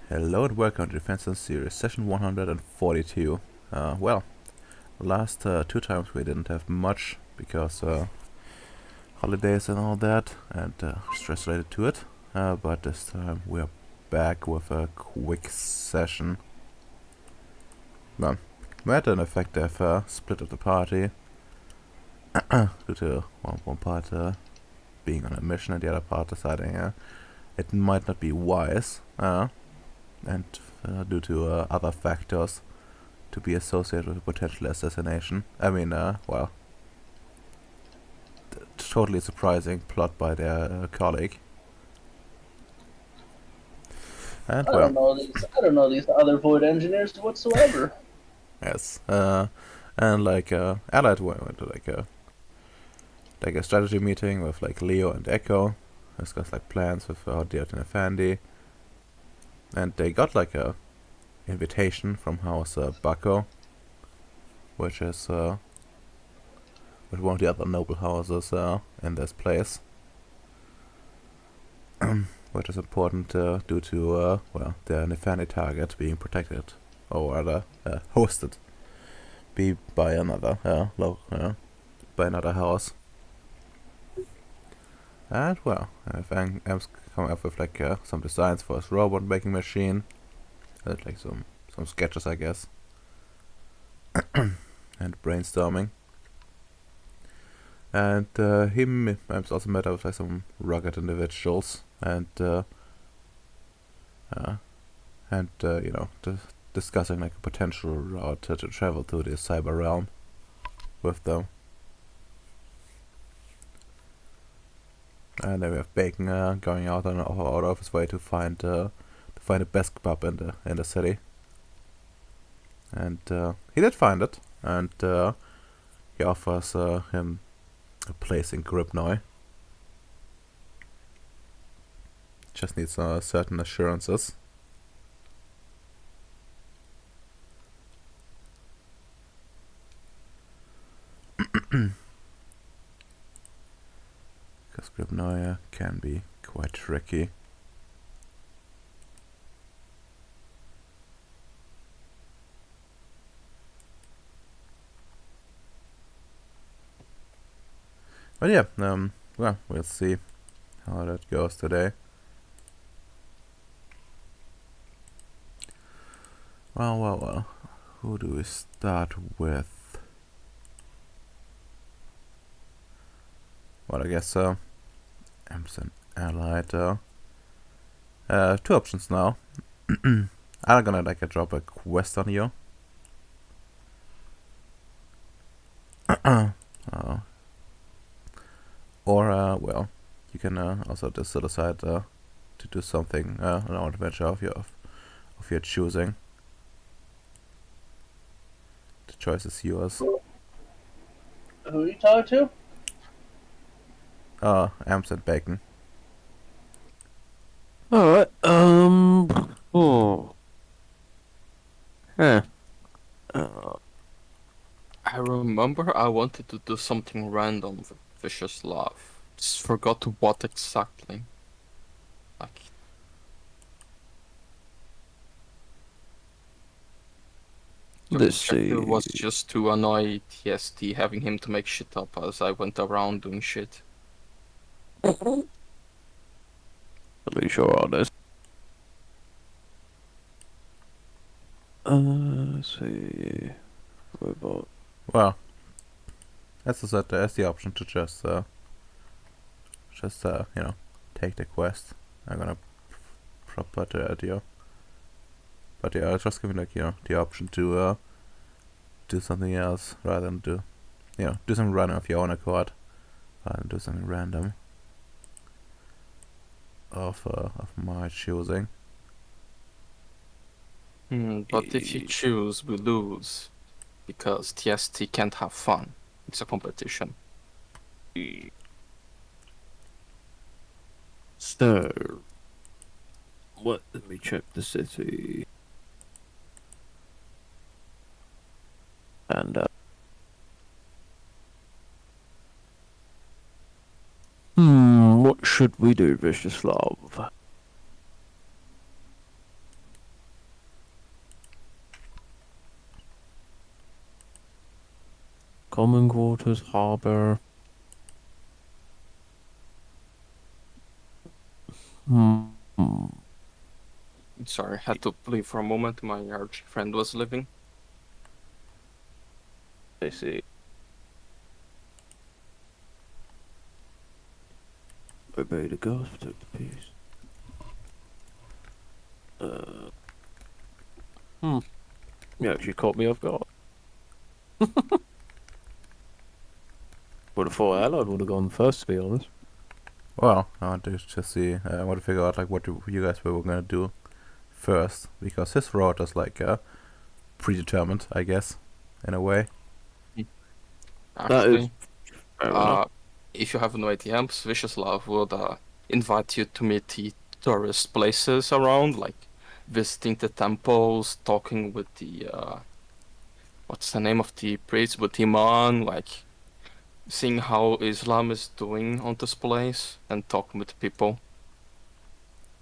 Hello and welcome to Defense and Ceres, session 142. Last two times we didn't have much because holidays and all that, and stress related to it. But this time we are back with a quick session. Well, we had an effective split of the party due to one part being on a mission and the other part deciding it might not be wise. And due to other factors to be associated with a potential assassination. Totally surprising plot by their colleague. And I don't know these other void engineers whatsoever. yes, and Allied went to like a strategy meeting with like Leo and Echo, discussed like plans with Diot and Effendi, and they got like a invitation from House Bucko, which is with one of the other noble houses in this place, which is important due to their Nefani target being protected, or rather hosted, by another by another house. And Am's come up with some designs for his robot making machine, like some sketches, I guess, and brainstorming. And him also met up with like some rugged individuals, and discussing like a potential route to travel to the cyber realm with them. And then we have Bacon going out of his way to find the best pub in the city. And he did find it, and he offers him a place in Gribnoy. Just needs certain assurances. Because Gribnoy can be quite tricky. But yeah, we'll see how that goes today. Well. Who do we start with? Well, I guess Amson Allied. Two options now. I'm gonna drop a quest on you. Or you can also just decide to do something, an adventure of your choosing. The choice is yours. Who are you talking to? Amson Bacon. Alright, oh. Huh. Uh, I remember I wanted to do something random with Vicious Love. Just forgot what exactly. Like... The Let's see. objective was just to annoy TST, having him to make shit up as I went around doing shit. At least you're honest. Let's see. What about? Well, that's the option to just take the quest. I'm gonna put it at you. But yeah, I'll just give you the option to do something else rather than do something random of your own accord, rather than do something random of my choosing. But if you choose, we lose. Because TST can't have fun. It's a competition. So, let me check the city. And, what should we do, Vicious Love? Common quarters, harbor. Hmm. Sorry, had to leave for a moment. My arch friend was living. I see. Obey the gods, protect the peace. Hmm. You actually caught me off guard. Would have thought Allied would have gone first, to be honest. Well, I want to just see. I want to figure out like what you guys were gonna do first, because his route is like predetermined, I guess, in a way. That is Actually, fair enough. if you have no ATMs, Vicioslav would invite you to meet the tourist places around, like visiting the temples, talking with the what's the name of the priest, with Iman, like seeing how Islam is doing on this place and talking with people.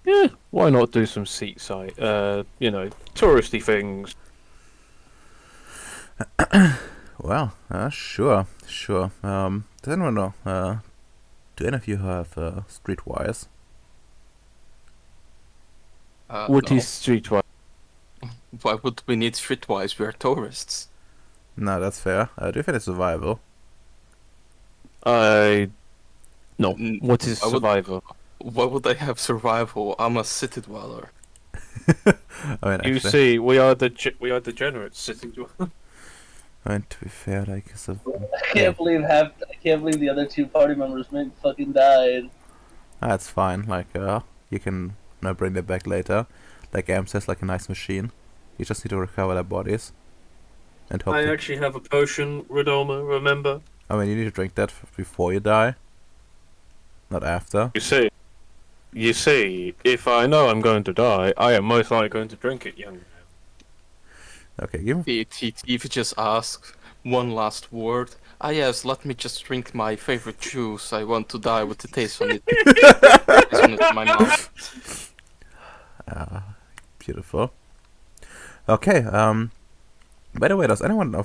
Yeah, why not do some seaside, touristy things? Well, sure, sure. Does anyone know? Do any of you have streetwise? What No, is streetwise? why would we need streetwise? We are tourists. No, that's fair. Do you think it's survival? No. N- What is Why would survival? why would I have survival? I'm a city dweller. I mean, You actually, see, we are the degenerates sitting. I mean, to be fair, like, so, I yeah, can't believe the other two party members fucking died. that's fine. Like, you can bring them back later. Like Am says, like a nice machine. You just need to recover their bodies and hope. I That, actually have a potion, Redoma, remember? I mean, you need to drink that before you die, not after. You see, if I know I'm going to die, I am most likely going to drink it, young man. Okay, give me. If you just ask one last word, yes, let me just drink my favorite juice. I want to die with the taste on it. Taste on it in my mouth. Beautiful. Okay. By the way, does anyone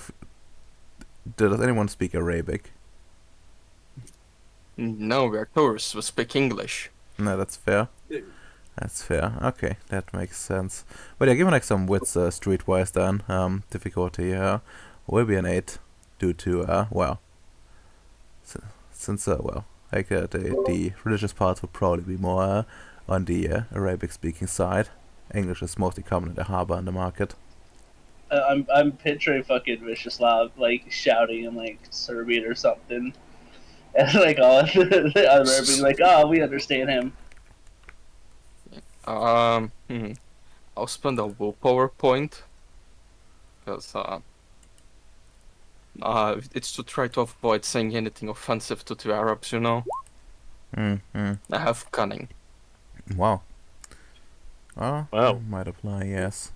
speak Arabic? No, we are tourists. We speak English. No, that's fair. That's fair. Okay, that makes sense. But yeah, given like some wits streetwise then, difficulty will be an 8 due to since the religious parts will probably be more on the Arabic speaking side. English is mostly common in the harbor and the market. I'm picturing fucking Vicioslav like shouting in like Serbian or something, and like all the other Arabians like, oh, we understand him. I'll spend a willpower point because it's to try to avoid saying anything offensive to the Arabs. You know, Mm-hmm. I have cunning. Wow. Oh, Wow. might apply, yes.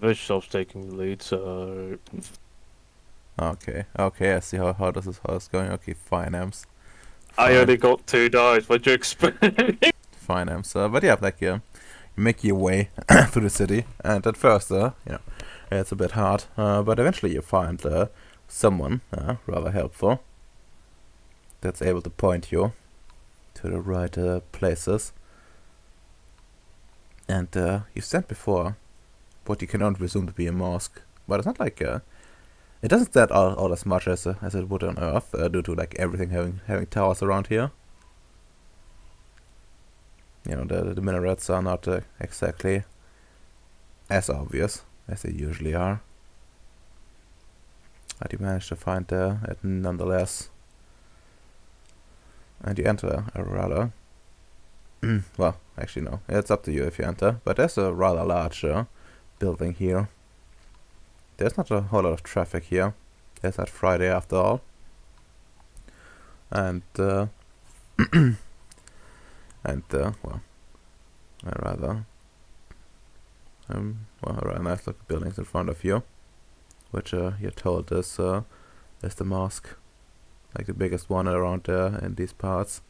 Vishlov's taking the lead, so... Okay, I see how it's going. Okay, fine, Ems. I Fine. only got 2 dice, what do you expect? Fine, Ems. But yeah, like, you make your way through the city, and at first, it's a bit hard, but eventually you find someone rather helpful that's able to point you to the right places. And you stand before what you can only presume to be a mosque, but it's not like it doesn't stand out as much as it would on Earth due to like everything having towers around here. You know, the minarets are not exactly as obvious as they usually are, but you manage to find it nonetheless, and you enter a rather well, actually no, it's up to you if you enter, but there's a rather large building here. There's not a whole lot of traffic here. It's that Friday after all. And, well, a rather nice looking buildings in front of you, which you're told is the mosque, like the biggest one around there in these parts.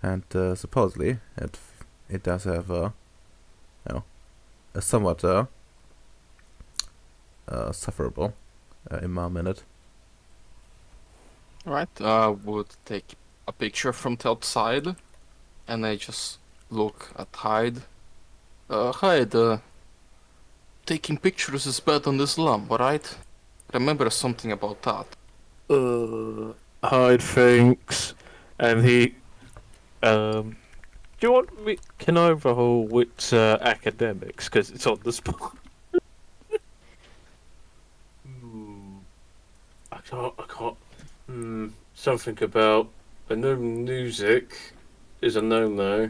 And supposedly it does have a somewhat sufferable in my minute. Right, I would take a picture from the outside, and I just look at Hyde. Hyde, taking pictures is bad on this lump, right? Remember something about that. Hyde thinks, and he, do you want me? Can I roll with academics? Because it's on the spot. I can't. I can't. Something about I know music is a no-no.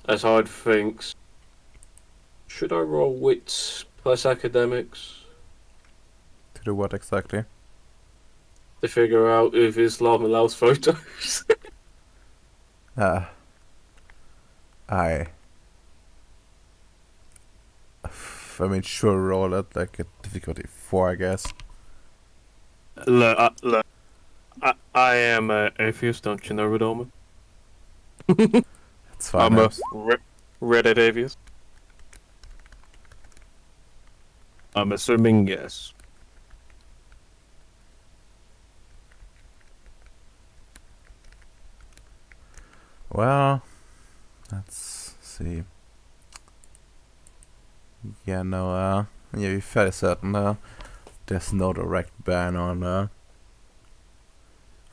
As Hyde thinks, should I roll wits plus academics To do what exactly? to figure out if Islam allows photos? I I mean, sure, roll it like a difficulty 4, I guess. Look, I am an atheist, don't you know, Rodoma? It's fine. I'm a Ems. Reddit atheist. I'm assuming yes. Well, let's see. Yeah, no, yeah, you're fairly certain, there's no direct ban on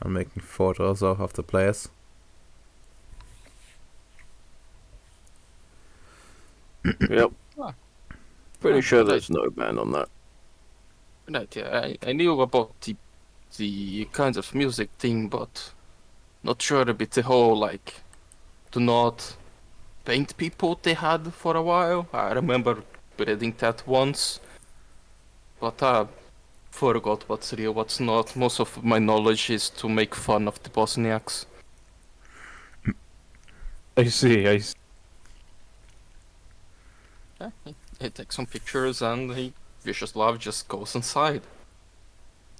making photos of the place. Yep. Ah. Pretty sure Right. there's no ban on that. Right, yeah, I knew about the kinds of music thing, but not sure about the whole, like, do not paint people they had for a while. I remember reading that once, but I forgot what's real, what's not. Most of my knowledge is to make fun of the Bosniaks. I see. Yeah, he takes some pictures and Vyacheslav just goes inside.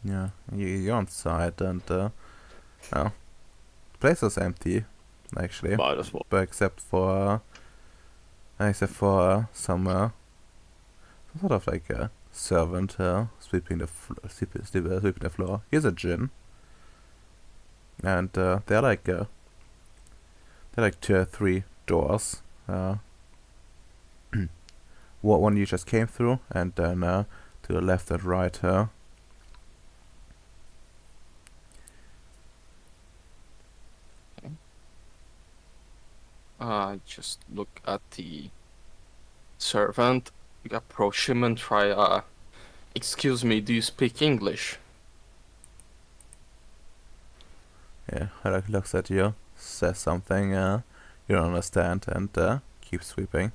Yeah, you're on site and, oh, the place is empty, actually. Might as well. But except for some sort of like a servant sweeping sweeping the floor. Here's a gin, and they're like 2 or 3 doors. One you just came through, and then to the left and right. I just look at the servant, approach him and try, excuse me, do you speak English? Yeah, like looks at you, says something you don't understand, and keeps sweeping.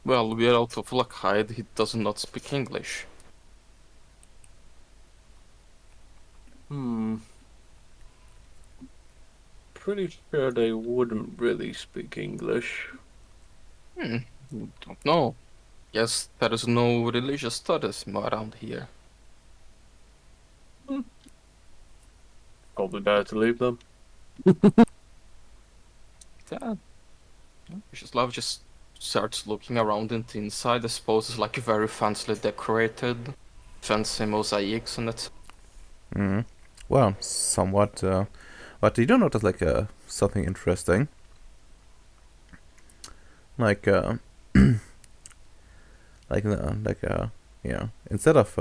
Well, we're out of luck, Hyde. He does not speak English. Pretty sure they wouldn't really speak English. Don't know. Guess there is no religious studies around here. Probably better to leave them. Yeah. Vyacheslav just starts looking around in the inside. I suppose it's like very fancily decorated, fancy mosaics and it. Well, somewhat. But you do notice like something interesting. Like you know, instead of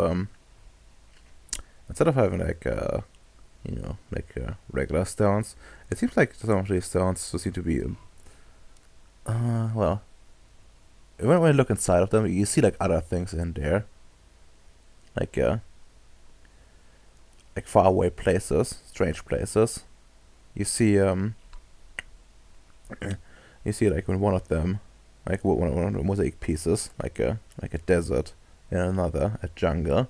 having like regular stones, it seems like some of these stones seem to be well, when you look inside of them, you see like other things in there, like faraway places, strange places. You see you see like in one of them, like one of the mosaic pieces, like a desert, in another a jungle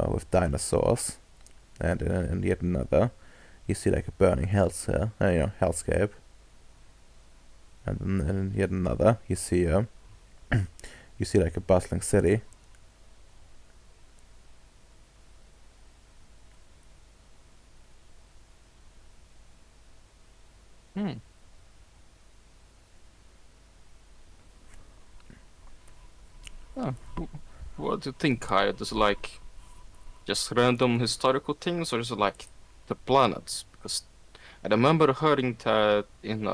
with dinosaurs, and in yet another you see like a burning hellscape, and in yet another you see you see like a bustling city. What do you think, Kai? Is it like just random historical things, or is it like the planets? Because I remember hearing that in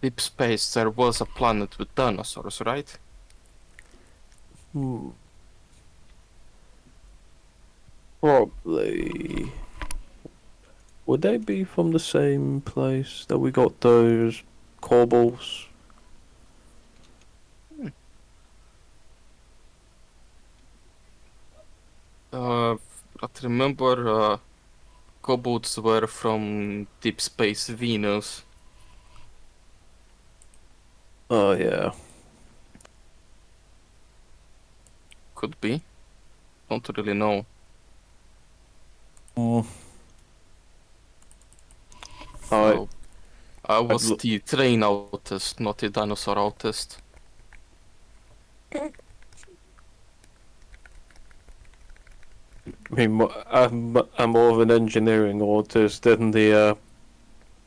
deep space there was a planet with dinosaurs, right? Hmm. Probably. Would they be from the same place that we got those kobolds? But remember, kobolds were from deep space Venus. Oh yeah. Could be. Don't really know. Mm. Oh, I I'd was look. the train autist, not the dinosaur autist. I mean, I'm more of an engineering autist than the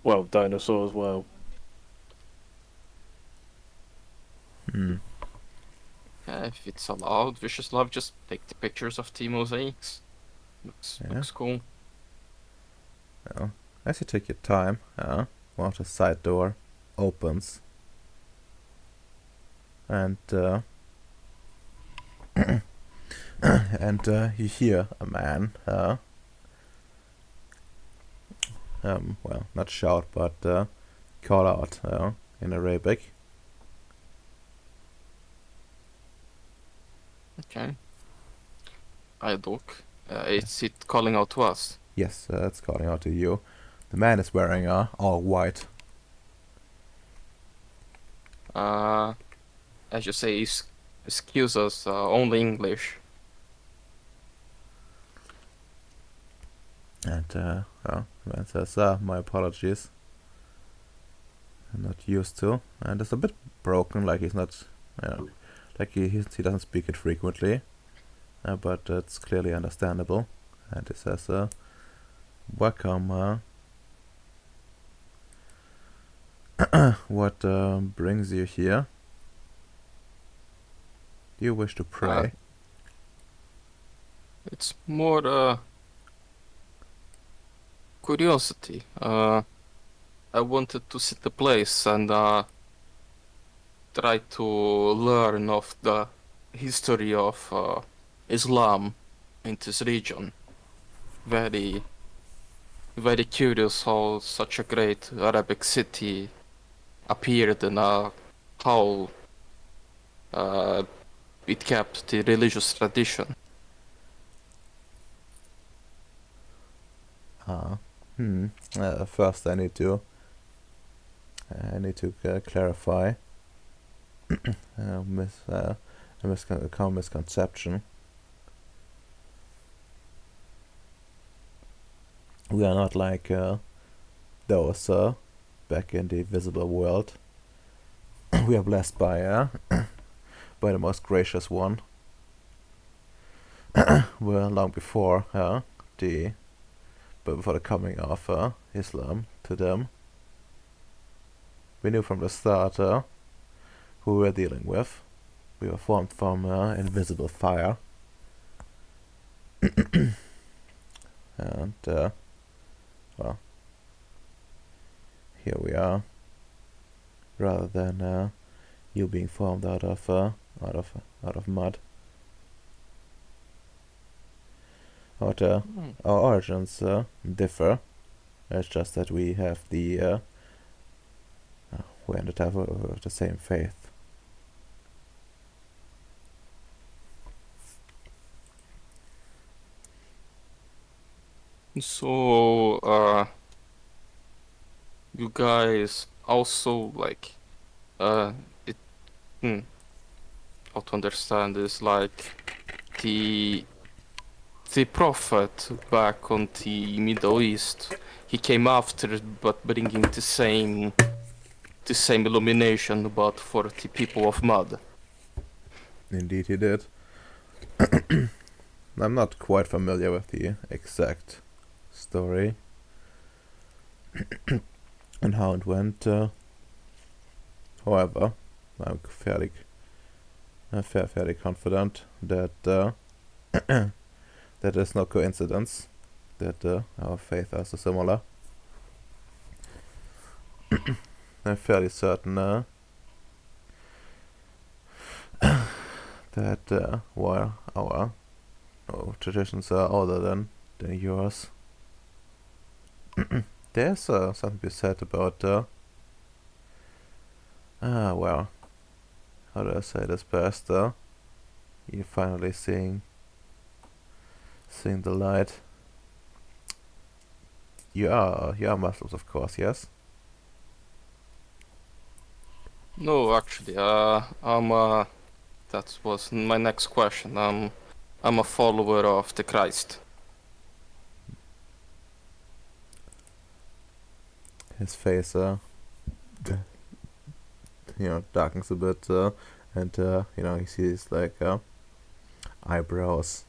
well, dinosaurs. Well, Hmm. If it's allowed, Vicious Love, just take the pictures of the mosaics. Yeah. Looks cool. Well, as you take your time, one of the side door opens, and you hear a man, well, not shout, but call out in Arabic. Okay. I look. Is it calling out to us? Yes, it's calling out to you. The man is wearing all white. As you say, excuse us, only English. And well, the man says, my apologies. I'm not used to. And it's a bit broken, like he's not, like he doesn't speak it frequently. But it's clearly understandable. And he says, welcome. What brings you here? Do you wish to pray? It's more curiosity. I wanted to see the place and try to learn of the history of Islam in this region. Very, very curious how such a great Arabic city appeared and how it kept the religious tradition. First, I need to clarify a common misconception. We are not like those back in the visible world. We are blessed by by the most gracious one. Well, long before before the coming of Islam to them, we knew from the start who we were dealing with. We were formed from invisible fire. And well, here we are. Rather than you being formed out of mud. But our origins differ. It's just that we have we ended up with the same faith. So, you guys also like, it, how to understand is like the the prophet back on the Middle East. He came after, but bringing the same illumination, but for the people of mud. Indeed, he did. I'm not quite familiar with the exact story and how it went. However, I'm fairly fairly confident that that is no coincidence that our faiths are so similar. I'm fairly certain that while our traditions are older than yours, there's something to be said about well, how do I say this best? You finally seeing the light. You are Muslims, of course, yes. No, actually, that was my next question. I'm a follower of the Christ. His face, darkens a bit, and he sees like eyebrows,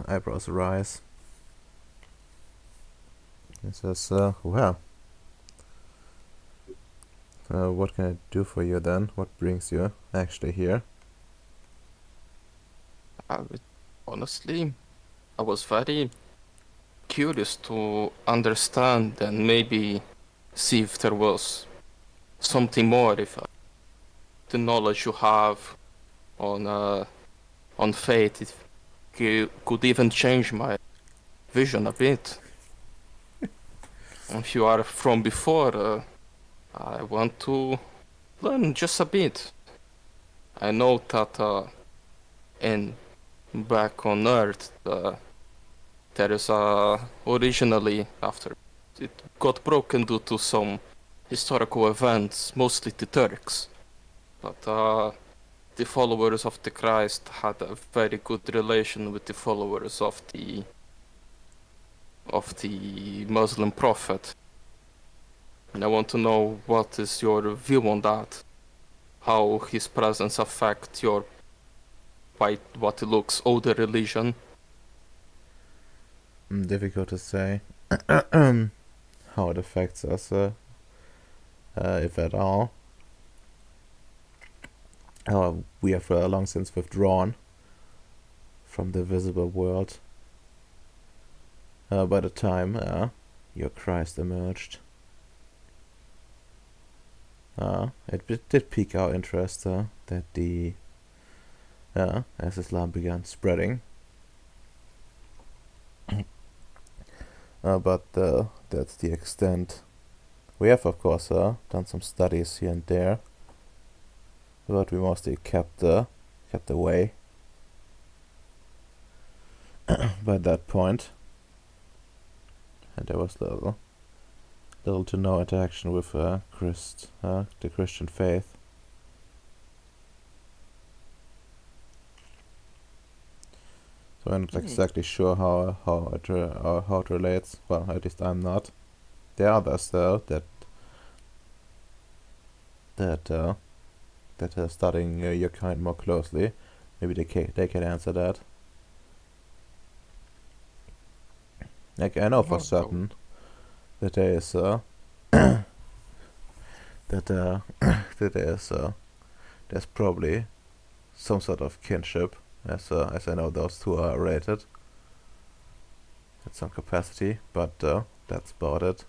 eyebrows rise. He says, "Well, what can I do for you then? What brings you actually here?" Honestly, I was very curious to understand and maybe see if there was something more, if the knowledge you have on fate, it could even change my vision a bit. If you are from before, I want to learn just a bit. I know that in back on Earth, there is originally after it got broken due to some historical events, mostly the Turks. But the followers of the Christ had a very good relation with the followers of the Muslim Prophet. And I want to know what is your view on that? How his presence affects your, by what it looks, older religion? Difficult to say how it affects us, if at all. We have long since withdrawn from the visible world. By the time your Christ emerged, it did pique our interest that as Islam began spreading. But that's the extent. We have, of course, done some studies here and there, but we mostly kept away by that point, and there was little to no interaction with the Christian faith. So I'm not exactly sure how it relates. Well, at least I'm not. There are others though that are studying your kind more closely. Maybe they can answer that. Like I know for certain that there is that there's probably some sort of kinship, as I know those two are related at some capacity, but that's about it.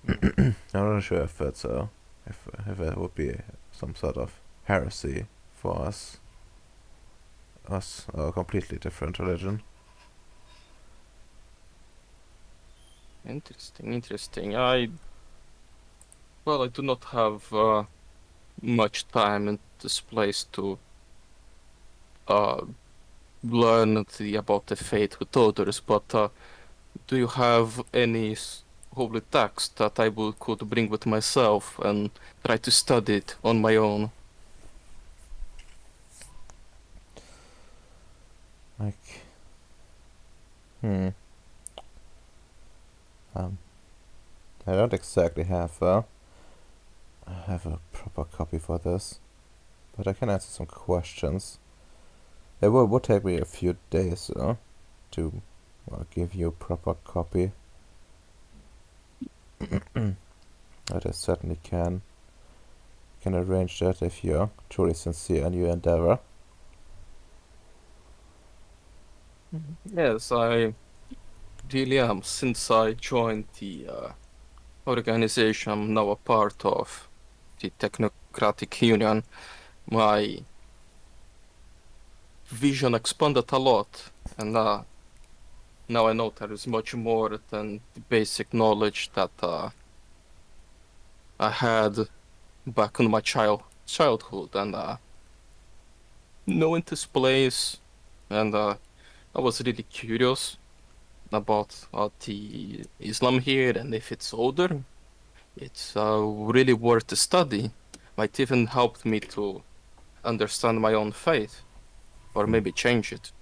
I'm not sure if it's if it would be some sort of heresy for us a completely different religion. Interesting. I do not have much time in this place to learn about the faith with others, but do you have any holy text that I could bring with myself and try to study it on my own? Like, I don't exactly have a proper copy for this, but I can answer some questions. It would take me a few days to give you a proper copy. But I certainly can. can arrange that if you're truly sincere in your endeavor. Yes, I really am. Since I joined the organization I'm now a part of, the Technocratic Union, my vision expanded a lot, and now I know there is much more than the basic knowledge that I had back in my childhood, and knowing this place, and I was really curious about the Islam here, and if it's older, it's really worth the study. Might even help me to understand my own faith, or Hmm. maybe change it.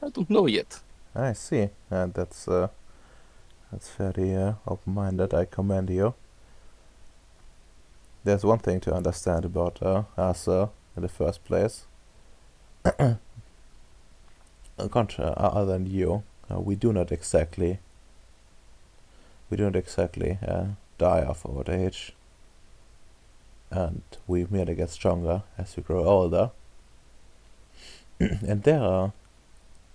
I don't know yet. I see. And that's very open-minded. I commend you. There's one thing to understand about us in the first place. Other than you, we do not exactly die of old age, and we merely get stronger as we grow older. And there are,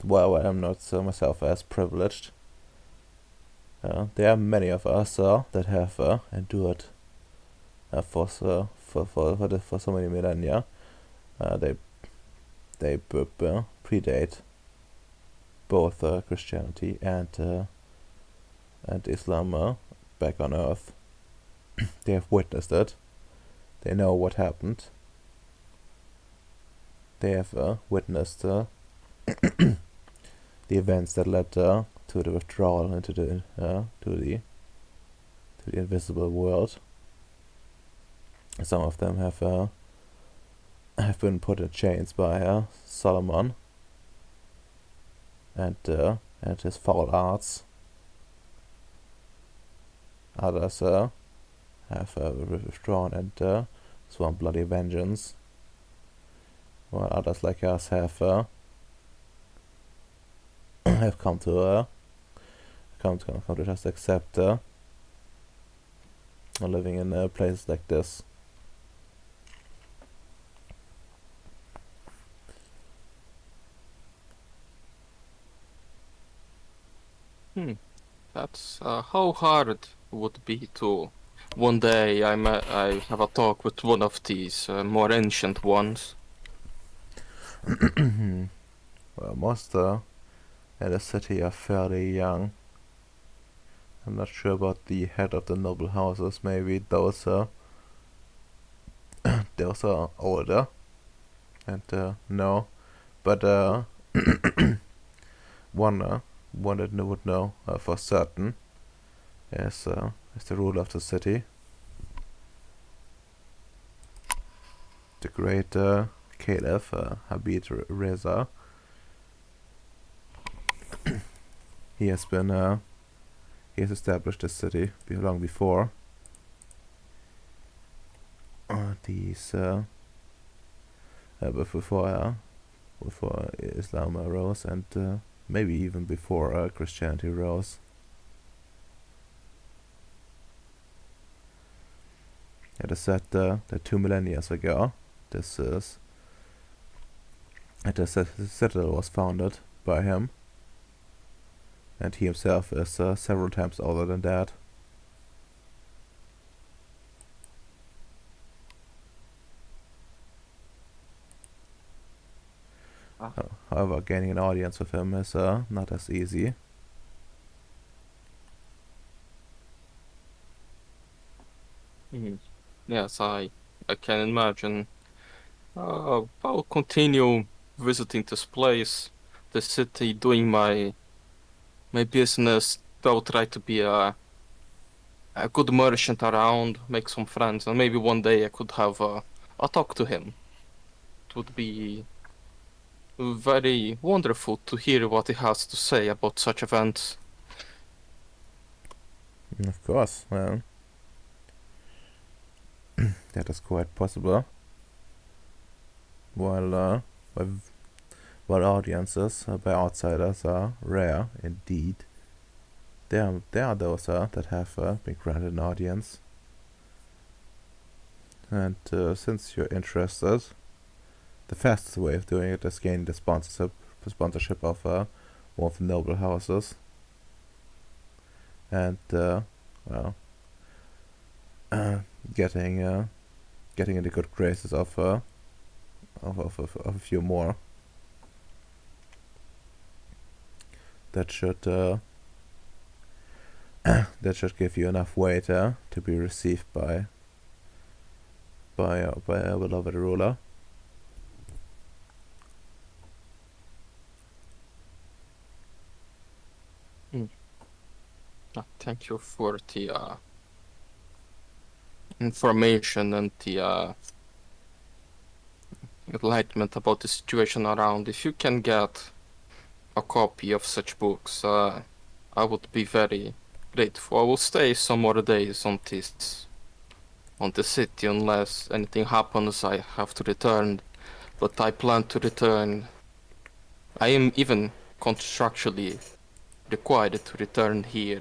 while I'm not myself as privileged, there are many of us that have endured for so many millennia. They predate both Christianity and Islam back on Earth. They have witnessed it. They know what happened. They have witnessed the events that led to the withdrawal into the to the invisible world. Some of them have been put in chains by Solomon and his foul arts. Others have withdrawn and sworn bloody vengeance, while others like us have have come to just accept living in places like this. That's how hard would be to one day I have a talk with one of these more ancient ones. Well, most in the city are fairly young. I'm not sure about the head of the noble houses. Maybe those those are older. And no, but one that would know for certain is the ruler of the city, the great Caliph Habib Reza. He has established the city long before these before Islam arose, and maybe even before Christianity rose. It is said that 2 millennia ago, the citadel was founded by him, and he himself is several times older than that. However, gaining an audience with him is not as easy. Yes, I can imagine. I'll continue visiting this place, the city, doing my business. I'll try to be a good merchant around, make some friends, and maybe one day I could have a talk to him. It would be very wonderful to hear what he has to say about such events. Of course, well, that is quite possible. While audiences by outsiders are rare indeed, there are those that have been granted an audience. And since you're interested, the fastest way of doing it is gaining the sponsorship of one of the noble houses. And well, getting in the good graces of a few more. That should that should give you enough weight to be received by a beloved ruler. Thank you for the information and the enlightenment about the situation around. If you can get a copy of such books, I would be very grateful. I will stay some more days on the city unless anything happens. I have to return, but I plan to return. I am even contractually required to return here,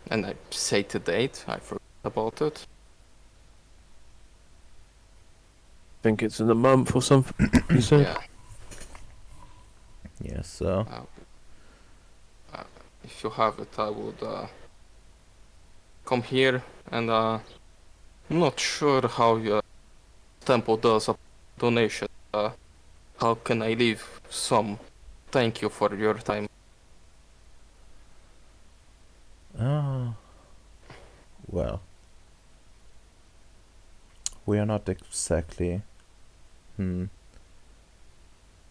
and I say the date. I forgot about it. I think it's in a month or something. You said. Yeah. Yes. If you have it, I would come here, and I'm not sure how your temple does a donation. How can I leave some thank you for your time? Well, we are not exactly.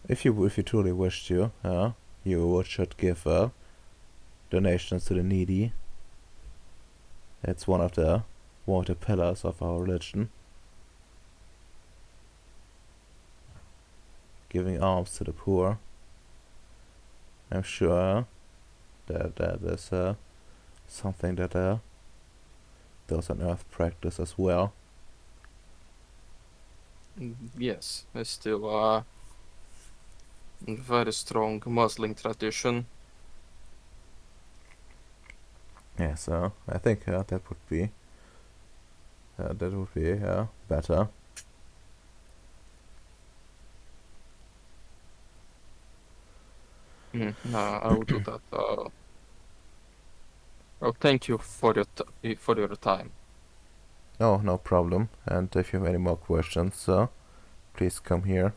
If you truly wish to, you should give donations to the needy. It's one of the pillars of our religion. Giving alms to the poor. I'm sure that is something that those on Earth practice as well. Yes, it's still a very strong Muslim tradition. Yeah, so I think that would be better. I will do that. Oh, thank you for your time. Oh, no problem. And if you have any more questions, please come here.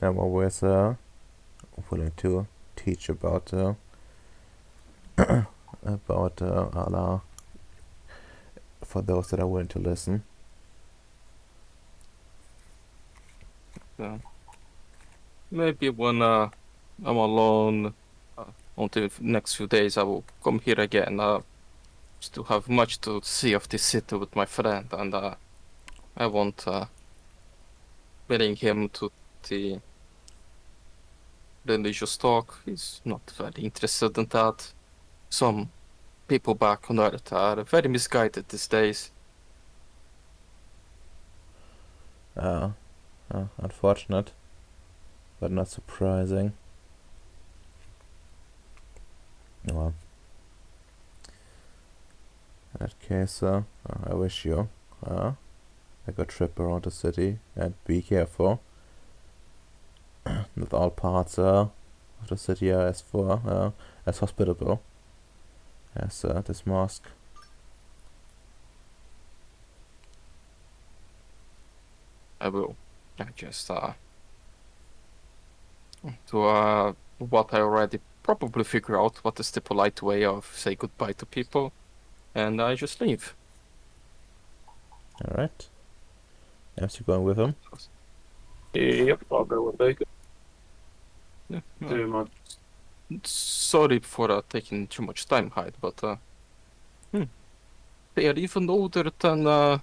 I'm always willing to teach about Allah for those that are willing to listen. Maybe when I'm alone on the next few days, I will come here again. Still have much to see of this city with my friend, and I won't bring him to the religious talk. He's not very interested in that. Some people back on Earth are very misguided these days. Unfortunate, but not surprising. Well, in that case, I wish you a good trip around the city, and be careful. Not all parts of the city are as hospitable as this mosque. I will. I just to what I already probably figure out what is the polite way of say goodbye to people, and I just leave. All right. Am you going with him? Yep, I'll go with Baker. Yeah, Do my sorry for taking too much time, Hyde, but they are even older than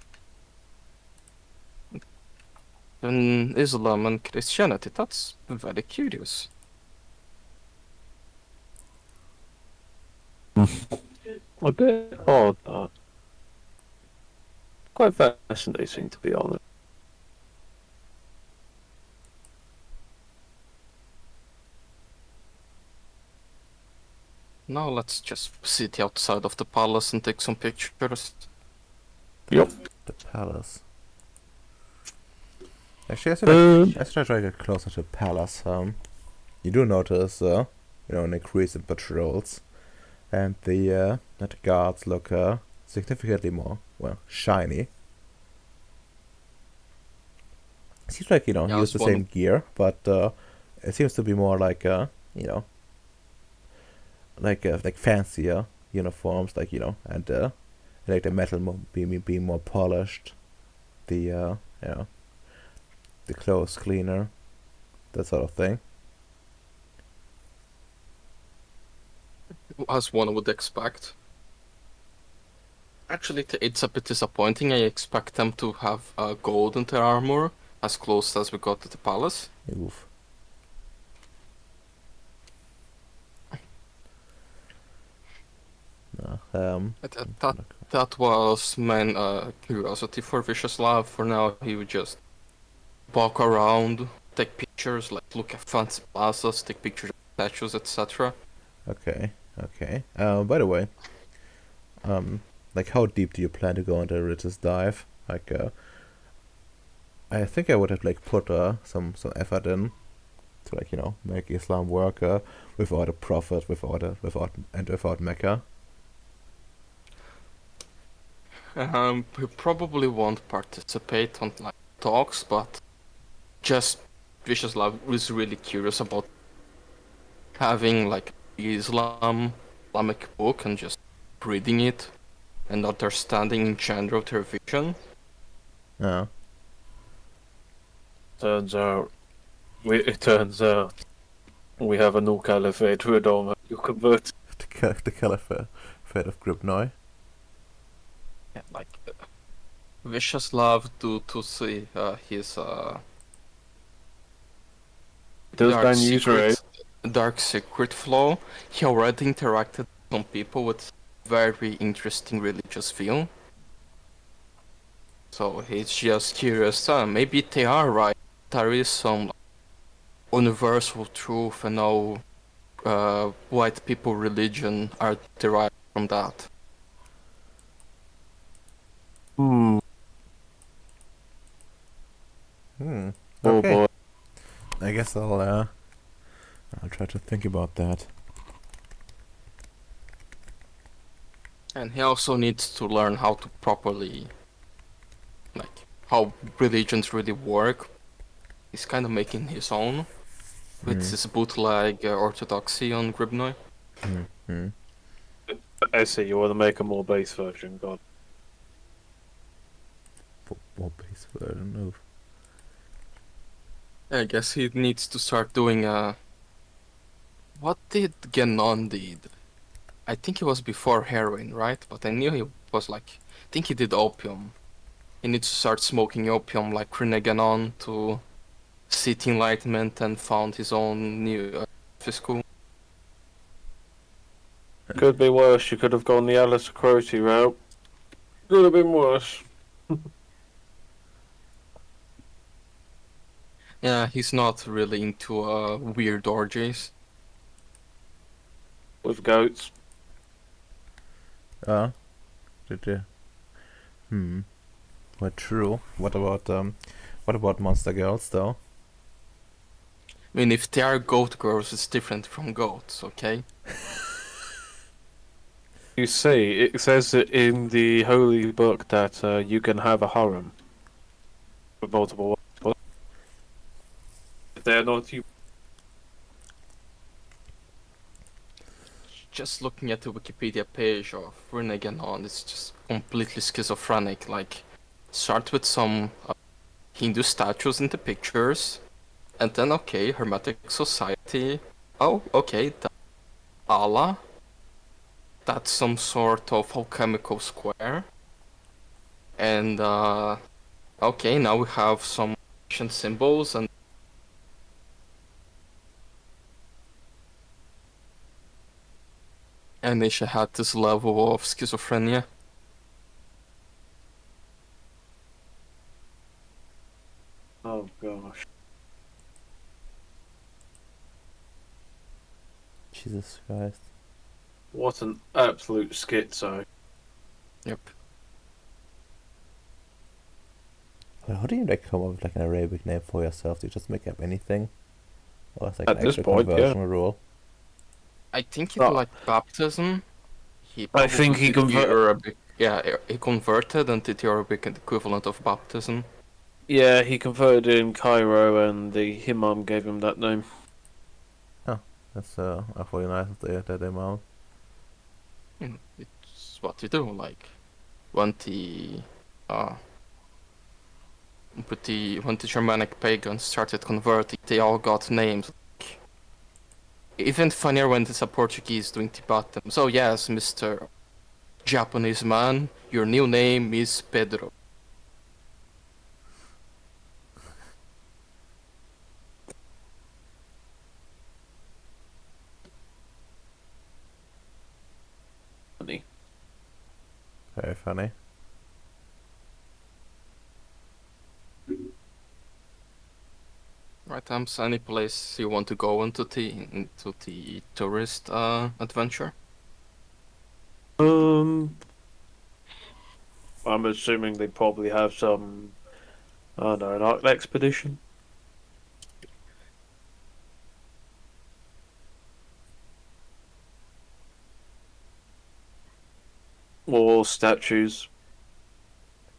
Islam and Christianity. That's very curious. A bit odd, but quite fascinating, to be honest. Now let's just sit outside of the palace and take some pictures. Yep. The palace. Actually, as I try to get closer to the palace, you do notice, an increase in patrols, and the guards look significantly more, well, shiny. It seems like, Yeah, use the same gear, but it seems to be more like, like fancier uniforms, like, and like the metal being more polished, the, the clothes cleaner, that sort of thing. As one would expect. Actually, it's a bit disappointing. I expect them to have gold in their armor, as close as we got to the palace. Oof. No, That was main curiosity for Vishaslav. For now, he would just walk around, take pictures, like look at fancy plazas, take pictures of statues, etc. okay. By the way, like, how deep do you plan to go into Ritz's dive? Like, I think I would have like put some effort in to, like, make Islam work without a prophet, without Mecca. We probably won't participate on like talks, but just Vishaslav is really curious about having like Islamic book and just reading it and understanding in general their vision. Yeah. It turns out we have a new caliphate, Redoma. You convert. The Caliphate of Gribnoi. Yeah, like Vishaslav to see his Does dark Dan use secret, dark secret flow. He already interacted with some people with very interesting religious view. So he's just curious. Maybe they are right. There is some universal truth, and no white people religion are derived from that. Hmm. Hmm. Oh Okay. boy. I guess I'll try to think about that. And he also needs to learn how to properly, like, how religions really work. He's kind of making his own with Hmm. his bootleg orthodoxy on Gribnoi. Hmm. I see. You want to make a more base version, God. More base version of. I guess he needs to start doing what did Genon did? I think it was before heroin, right? But I knew he was like, I think he did opium. He needs to start smoking opium like Reneganon to seek enlightenment and found his own new fiscal. Could be worse. You could have gone the Alice Crotty route. Could have been worse. Yeah, he's not really into weird orgies. With goats. Did you? Hmm. Well, true. What about monster girls though? I mean, if they are goat girls, it's different from goats, okay? You see, it says in the holy book that you can have a harem with multiple wives. They're not you. Just looking at the Wikipedia page of Reneganon, it's just completely schizophrenic. Like, start with some Hindu statues in the pictures, and then okay, Hermetic Society. Oh, okay, Allah. That's some sort of alchemical square. And okay, now we have some ancient symbols and Anisha had this level of schizophrenia. Oh gosh. Jesus Christ. What an absolute schizo. Yep. Well, how do you like come up with like an Arabic name for yourself? Do you just make up anything? Or is like At an this actual point, yeah. conversion rule? I think it Oh. like baptism. He I probably think he did the conver- Arabic. Yeah, he converted and did the Arabic equivalent of baptism. Yeah, he converted in Cairo, and the Imam gave him that name. That's awfully nice of that amount. It's what you do. Like when uh when the Germanic pagans started converting, they all got names. Even funnier when it's a Portuguese doing the baptism. So yes, Mr. Japanese man, your new name is Pedro. Funny. Very funny. Right, any place you want to go into the tourist adventure? I'm assuming they probably have some, I don't know, an art expedition. Or statues.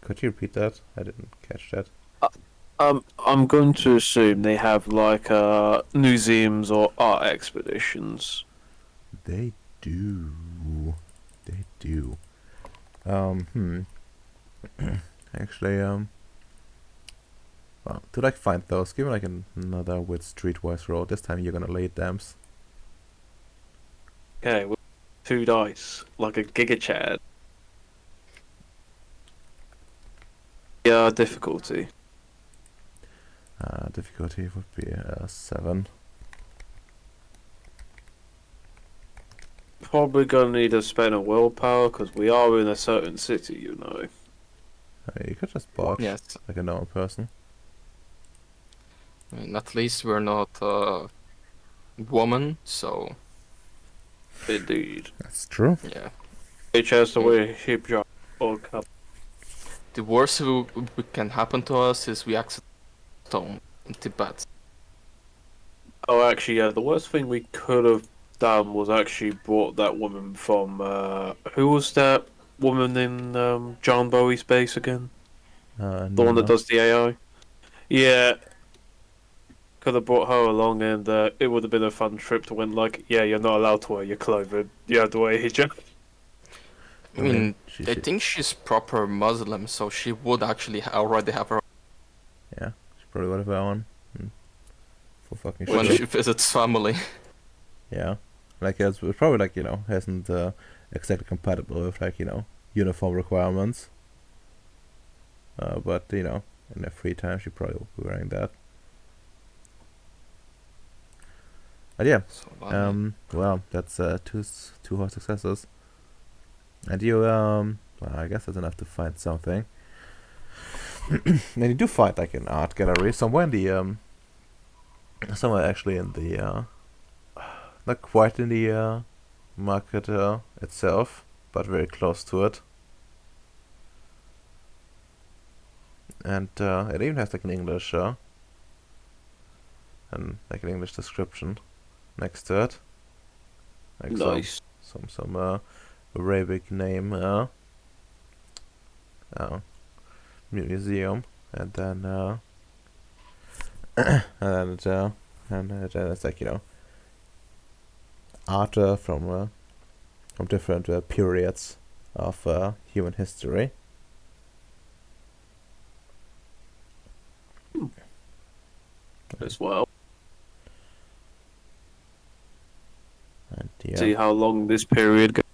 Could you repeat that? I didn't catch that. I'm going to assume they have like museums or art expeditions. They do. They do. Actually, well, to like find those, give me like another with streetwise roll. This time you're gonna lay dams. Okay, with 2 dice, like a Giga Chad. Yeah, difficulty. Difficulty would be 7. Probably gonna need to spend a willpower because we are in a certain city, you know. You could just botch Yes. like a normal person. I mean, at least we're not woman, so Indeed. That's true. yeah. Which has to wear hip job or cup. The worst we can happen to us is we accidentally stone in Tibet. Oh, actually, yeah. The worst thing we could have done was actually brought that woman from. Who was that woman in John Bowie's base again? The one that Nina. does the AI. Yeah, could have brought her along, and it would have been a fun trip to win. Like, yeah, you're not allowed to wear your clothing. You have to wear hijab. I mean, she I think she's proper Muslim, so she would actually already have her she probably would have one. For fucking when sure. she visits family. Yeah, like it's probably like hasn't exactly compatible with like uniform requirements. But in her free time she probably will be wearing that. But yeah, So, I mean, well that's two hot successes, and you well, I guess that's enough to find something. And you do find like an art gallery somewhere in the somewhere actually in the not quite in the market itself, but very close to it. And it even has like an English and like an English description next to it, like Nice. some Arabic name museum, and then and then it's like art from different periods of human history. As well. And See how long this period goes.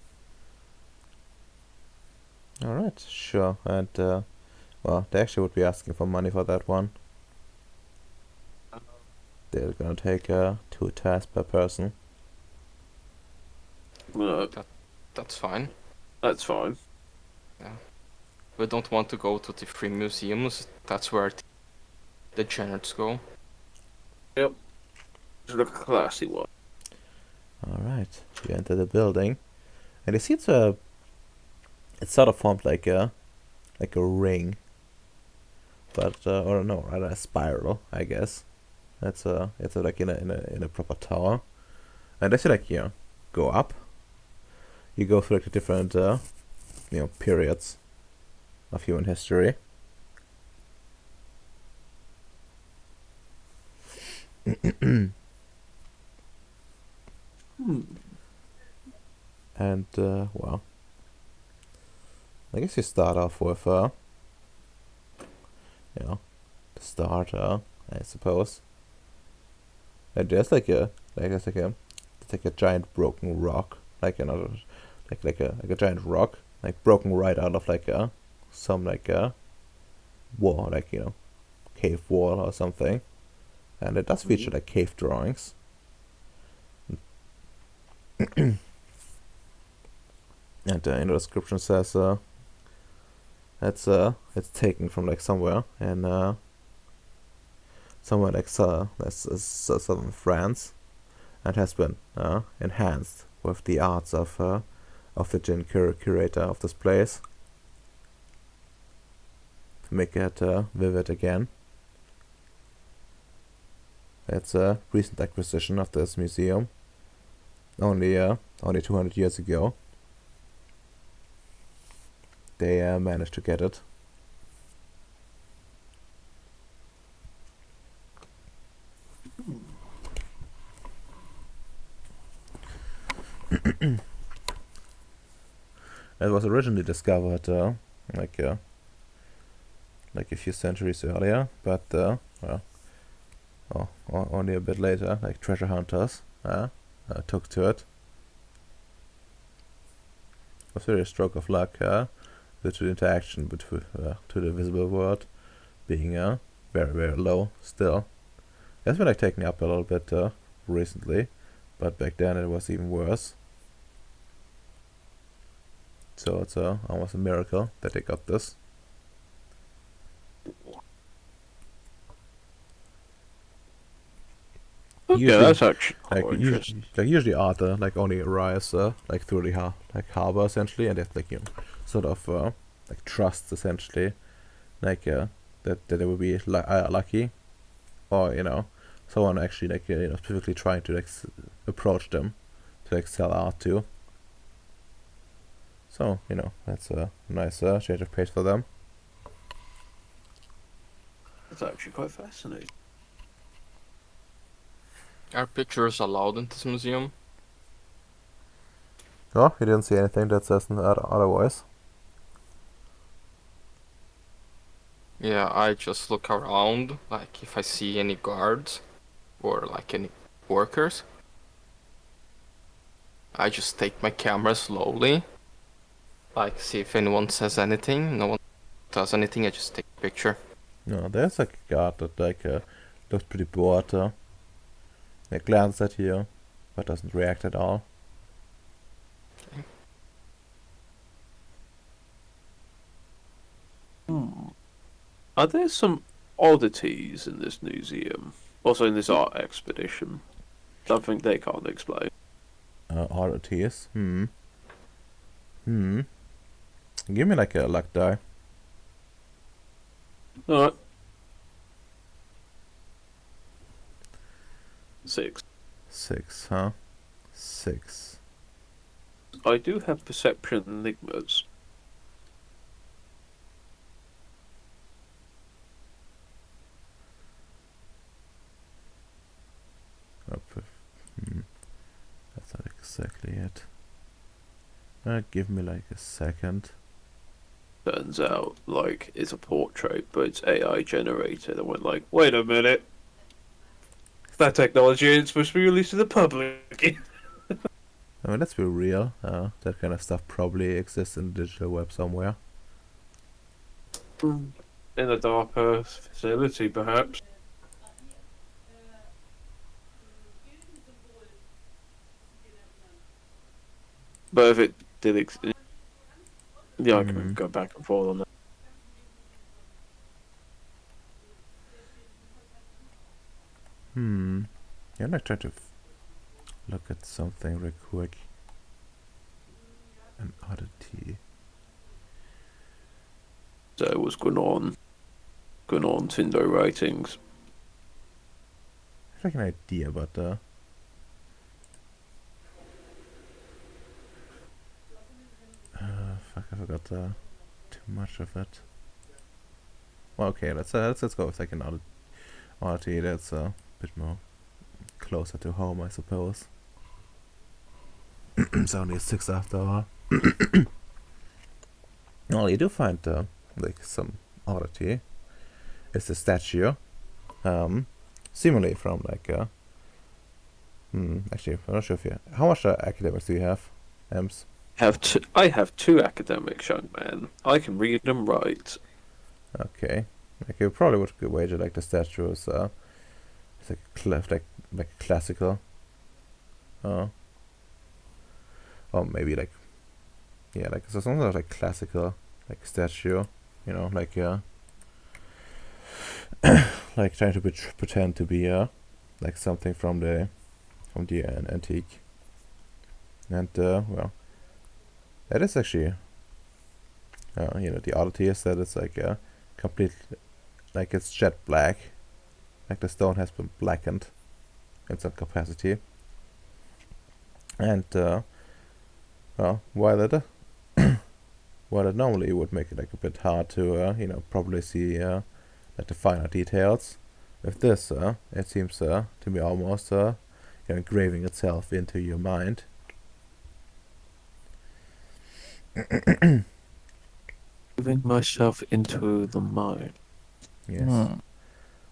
all right, sure. And well, they actually would be asking for money for that one. They're gonna take 2 tasks per person. that's fine. That's fine. We don't want to go to the free museums. That's where the degenerates go. It's a classy one. All right, you enter the building, And you see it's sort of formed like a ring, but or no, rather a spiral, I guess. It's like in a proper tower, and as you like go up, you go through like the different periods of human history. And well, I guess you start off with the start, I suppose. And there's like a it's like a giant broken rock, like another like a giant rock, like broken right out of like some like a wall, like cave wall or something. And it does feature like cave drawings. And in the description says it's taken from like somewhere in somewhere like southern France, and has been enhanced with the arts of the curator of this place to make it vivid again. It's a recent acquisition of this museum, only 200 years ago. They managed to get it. It was originally discovered like a few centuries earlier, but only a bit later, like treasure hunters took to it. It was really a stroke of luck due to the interaction between to the visible world being very very low still. It's been like taken up a little bit recently, but back then it was even worse. So it's almost a miracle that they got this. Okay, Usually, that's actually like quite interesting. usually Arthur like only arrives like through the harbor essentially, and they have like sort of like trusts essentially, like that they will be lucky, or someone actually like specifically trying to like approach them to like sell art to. So that's a nice change of pace for them. That's actually quite fascinating. Are pictures allowed in this museum? Oh, you didn't see anything that says otherwise. Yeah, I just look around, like if I see any guards or like any workers. I just take my camera slowly, like see if anyone says anything. No one does anything, I just take a picture. No, there's like a guard that like looks pretty bored. Like glances at you, but doesn't react at all. Are there some oddities in this museum? Also in this art expedition? Something they can't explain. Oddities. Give me like a luck die. Alright. 6. 6, huh? 6. I do have perception enigmas. That's not exactly it. Give me like a second. Turns out, like, it's a portrait, but it's AI generated. I went like, wait a minute. That technology ain't supposed to be released to the public. I mean, let's be real. That kind of stuff probably exists in the digital web somewhere. In a darker facility, perhaps. But if it did exist, yeah, I can go back and forth on that. Yeah, I'm like trying to look at something real quick. An oddity. So what's going on? Going on Tinder ratings. I have like an idea, but fuck, I forgot too much of it. Well, okay, let's go with like an oddity that's a bit more closer to home, I suppose. It's only 6 after all. Well, you do find like some oddity. It's a statue, seemingly from like actually, I'm not sure if you. How much academics do you have, Ems? I have 2 academics, young man. I can read and write. Okay, like you probably would wager like the statue is it's like like classical, uh, or maybe like yeah, like so some sort of like classical like statue, you know, like like trying to pretend to be like something from the antique, and well, that is actually you know, the oddity is that it's like complete, like it's jet black, like the stone has been blackened in some capacity, and well, while it normally would make it like a bit hard to you know, probably see like the finer details, with this it seems to be almost you know, engraving itself into your mind. Moving myself into the mind. Yes.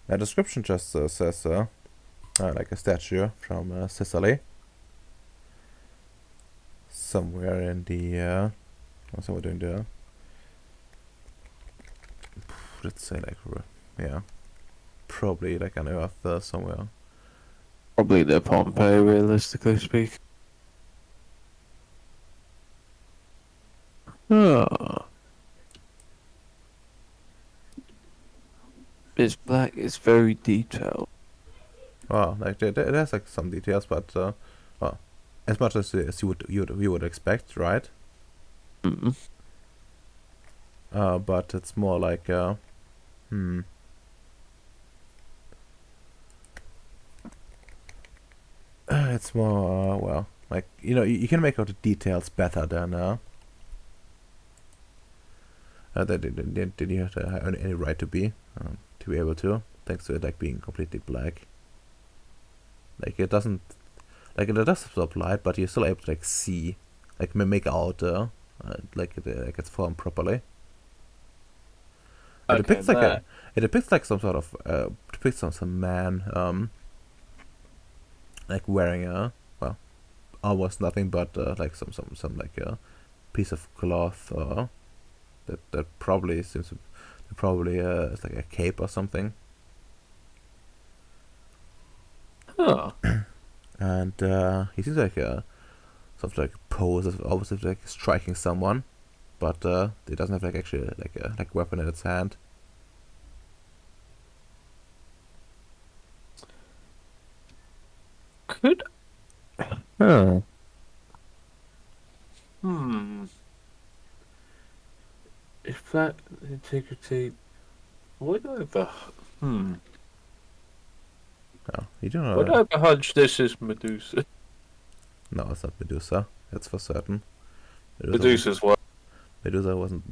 The description just says like a statue from Sicily, somewhere in the somewhere during the, let's say like yeah, probably like on Earth somewhere. Probably the Pompeii, realistically speaking. Ah. It's black, it's very detailed. Well, like it has like some details, but well, as much as you would expect, right? Mm. But it's more like it's more well, like you know, you can make out the details better than that you have to have any right to be able thanks to it like being completely black. Like it doesn't, like it does absorb light, but you're still able to like see, like make out like it's formed properly. It Okay, depicts like that. it depicts like some sort of depicts some man like wearing a, well, almost nothing but like some like a piece of cloth that probably seems to, probably it's like a cape or something, Huh. and he seems like a sort of like pose of obviously like striking someone, but it doesn't have like actually like a like weapon in its hand. Could. Huh. Hmm. If that integrity. Would I have a. Hmm. Oh, you don't Would know. I have a hunch this is Medusa? No, it's not Medusa. That's for certain. Medusa's what? Medusa wasn't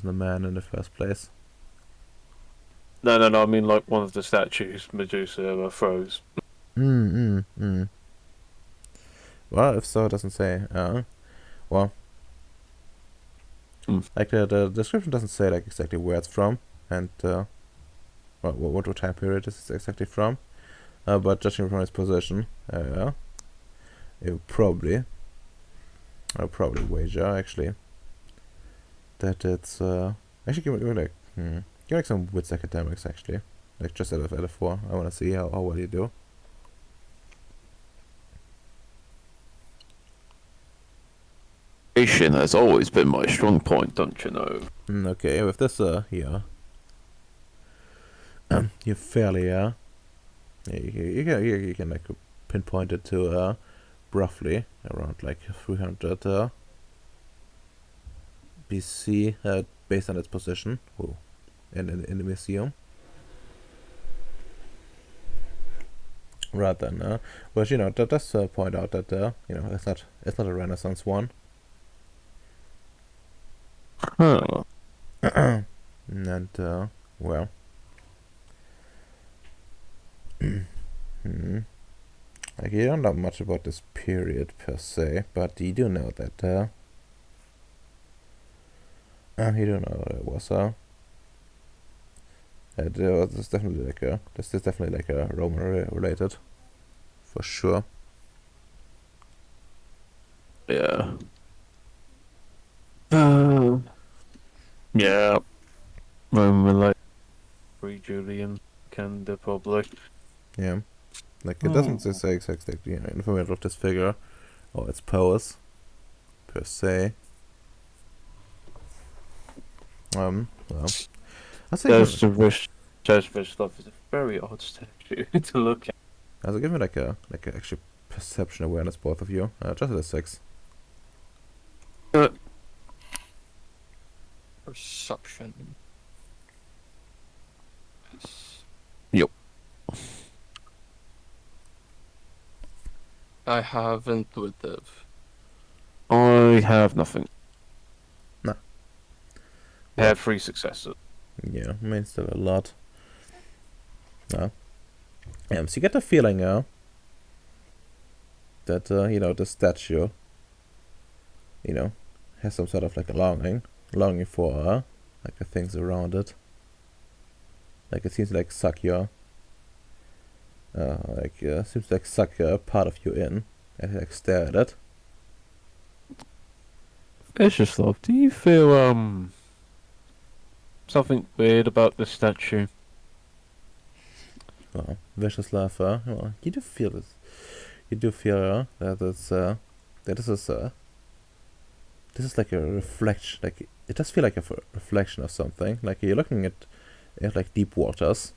a man in the first place. No, I mean like one of the statues Medusa froze. Well, if so, it doesn't say. Well, like the description doesn't say like exactly where it's from, and what time period it's exactly from. But judging from its position, it would probably, I'll probably wager actually that it's actually give me like give me like some wits academics actually, like just out of 4. I want to see how well you do. Asian has always been my strong point, don't you know? Okay, with this here, you're fairly you can like pinpoint it to roughly around like 300 BC, based on its position in the museum. Rather than, but that does point out that it's not a Renaissance one. Huh. And well, like you don't know much about this period per se, but you do know that you do know that it was there's definitely like a Roman related, for sure. Yeah. Yeah. Roman like pre-Julian can probably. Yeah, like it doesn't say exactly information of this figure or its pose per se. Well, I say Ceres is a very odd statue to look at. give me like a actual perception awareness, both of you. Just at a 6. Perception. Yes. Yep. I have intuitive. I have nothing. No. I have 3 successes. Yeah, I mean still a lot. No. So you get the feeling that the statue has some sort of like a longing for like the things around it. Like it seems to like suck your seems to like suck a part of you in and like stare at it. Viciouslav, do you feel something weird about this statue? Well, Viciouslav, well, you do feel this. You do feel that it's that this is like a reflection. Like it does feel like a reflection of something. Like you're looking at like deep waters,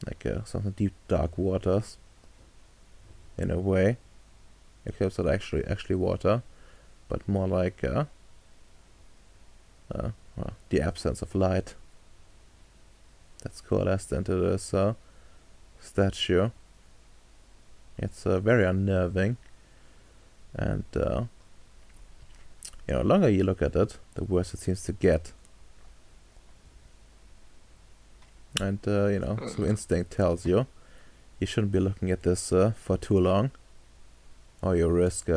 like something deep, dark waters. In a way, except it's not actually water, but more like the absence of light. That's coalesced into this statue. It's very unnerving, and the longer you look at it, the worse it seems to get. And so instinct tells you shouldn't be looking at this for too long, or you risk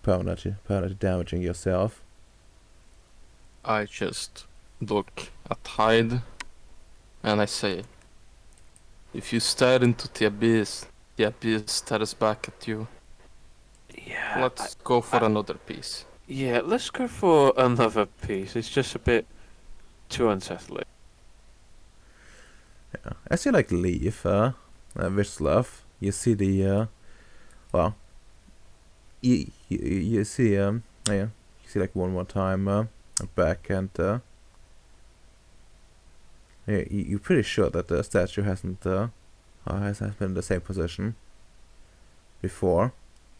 permanently damaging yourself. I just look at Hyde and I say, if you stare into the abyss stares back at you. Yeah. Let's go for another piece. Yeah, let's go for another piece. It's just a bit too unsettling. Yeah. As you like leave Vishslav, you see the you see you see like one more time back, and you're pretty sure that the statue hasn't been in the same position before,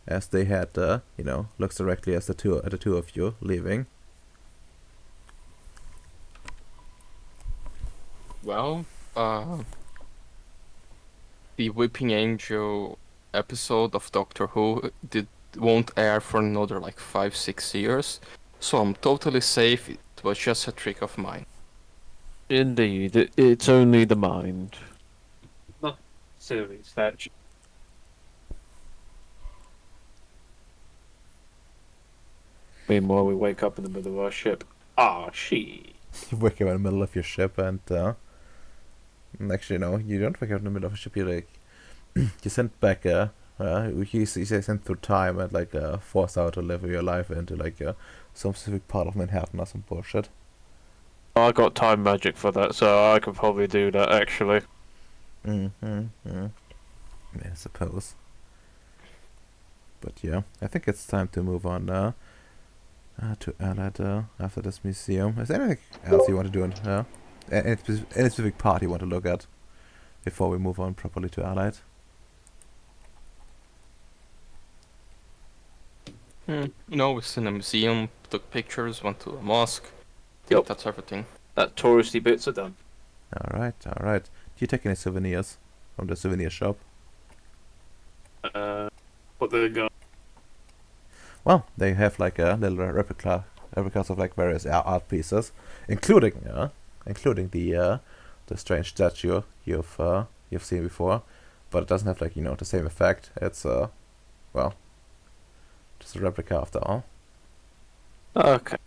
as they had looks directly at the two of you leaving. Well, the Whipping Angel episode of Doctor Who won't air for another like 5-6 years, so I'm totally safe. It was just a trick of mine. Indeed, it's only the mind. Not silly statue. Meanwhile, we wake up in the middle of our ship. Ah, she. You wake up in the middle of your ship, and actually no, you don't wake up in the middle of a ship. You like you sent back you say sent through time and like forced out to live your life into like some specific part of Manhattan or some bullshit. I got time magic for that, so I could probably do that actually. Yeah, I suppose. But yeah, I think it's time to move on to Allied after this museum. Is there anything else you want to do in any specific part you want to look at before we move on properly to Allied? It's in a museum, took pictures, went to a mosque. I think Yep. that's everything. That touristy bits are done. Alright, alright. Do you take any souvenirs from the souvenir shop? What they got? Well, they have like a little replicas of like various art pieces, including the strange statue you've seen before, but it doesn't have like the same effect. It's well, just a replica after all. Okay.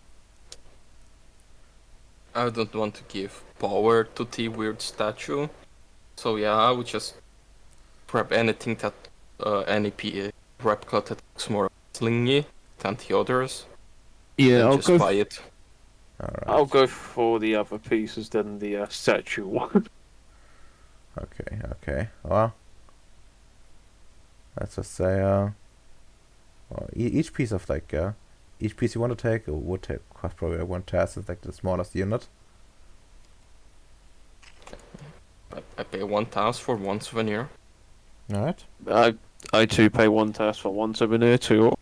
I don't want to give power to the weird statue. So yeah, I would just grab anything that any replica that looks more slingy than the others, Yeah, and I'll just go. buy it. Alright. I'll go for the other pieces than the statue one. Okay, okay. Well, let's just say well, each piece of like each piece you want to take would take cost probably like one task. It's like the smallest unit. I pay 1,000 for one souvenir. Alright, I too pay one task for one souvenir too.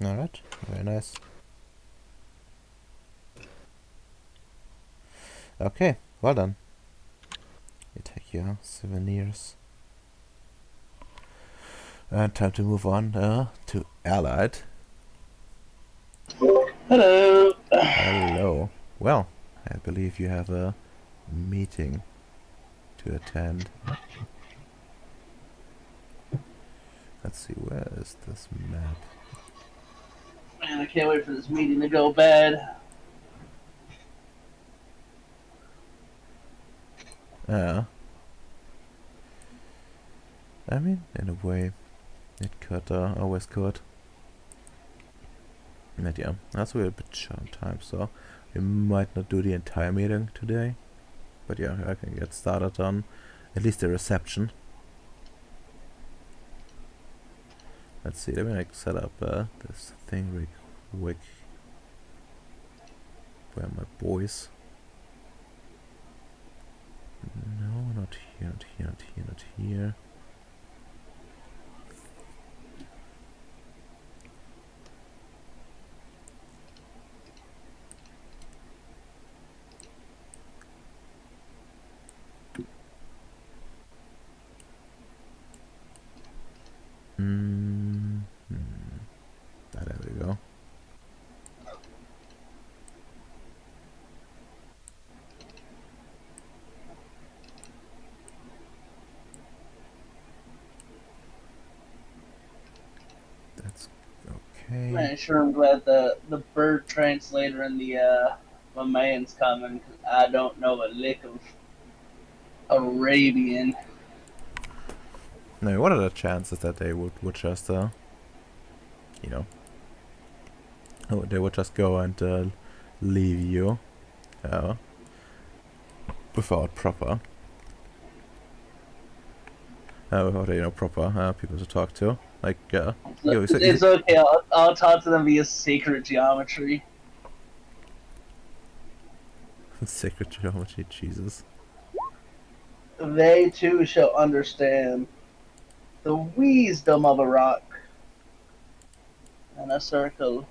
alright. Very nice. Okay, well done. You take your souvenirs. And time to move on to Allied. Hello. Hello. Well, I believe you have a meeting to attend. Let's see, where is this map? Man, I can't wait for this meeting to go bad. I mean, in a way, it could, always could. But yeah, that's a bit short on time, so we might not do the entire meeting today. But yeah, I can get started on at least the reception. Let's see, let me like set up this thing real quick. Where are my boys? No, not here, not here, not here, not here. There we go. That's okay. Man, sure I'm glad the bird translator and my man's coming, 'cause I don't know a lick of Arabian. Now, what are the chances that they would just, you know, they would just go and leave you without proper, without proper people to talk to? Like, It's okay. I'll talk to them via sacred geometry. sacred geometry, Jesus. They too shall understand the wisdom of a rock and a circle.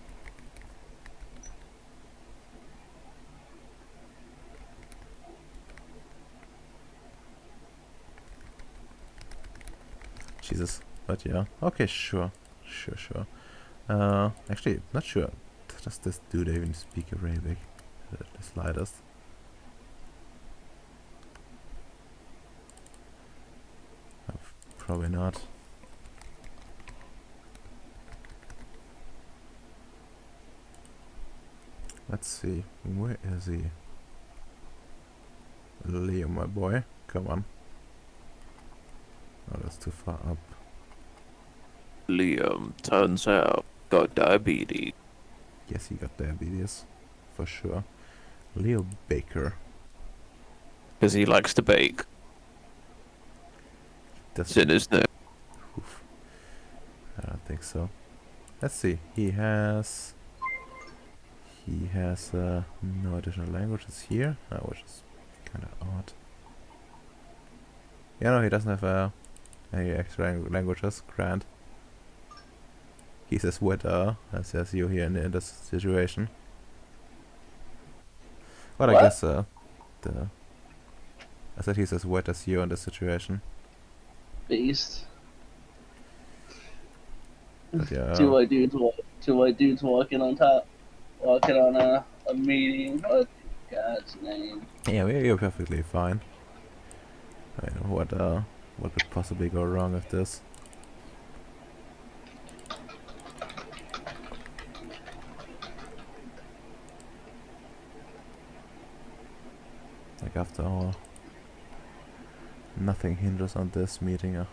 Jesus. But yeah. Okay, sure. Sure. Actually, not sure. Does this dude even speak Arabic? The slightest. Probably not. Let's see. Where is he? Leo, my boy. Come on. Oh, that's too far up. Liam turns out got diabetes. Yes, he got diabetes. For sure. Leo Baker. Because he likes to bake. That's It's in his name. Oof. I don't think so. Let's see. He has no additional languages here, which is kind of odd. Yeah, no, he doesn't have any extra languages. Grand. he's as wet as you here in this situation. But I What? guess I said he's as wet as you in this situation. Beast. But yeah, Two white dudes walking on a meeting. What God's name? yeah, you're perfectly fine. I mean, what could possibly go wrong with this? Like after all, nothing hinders on this meeting,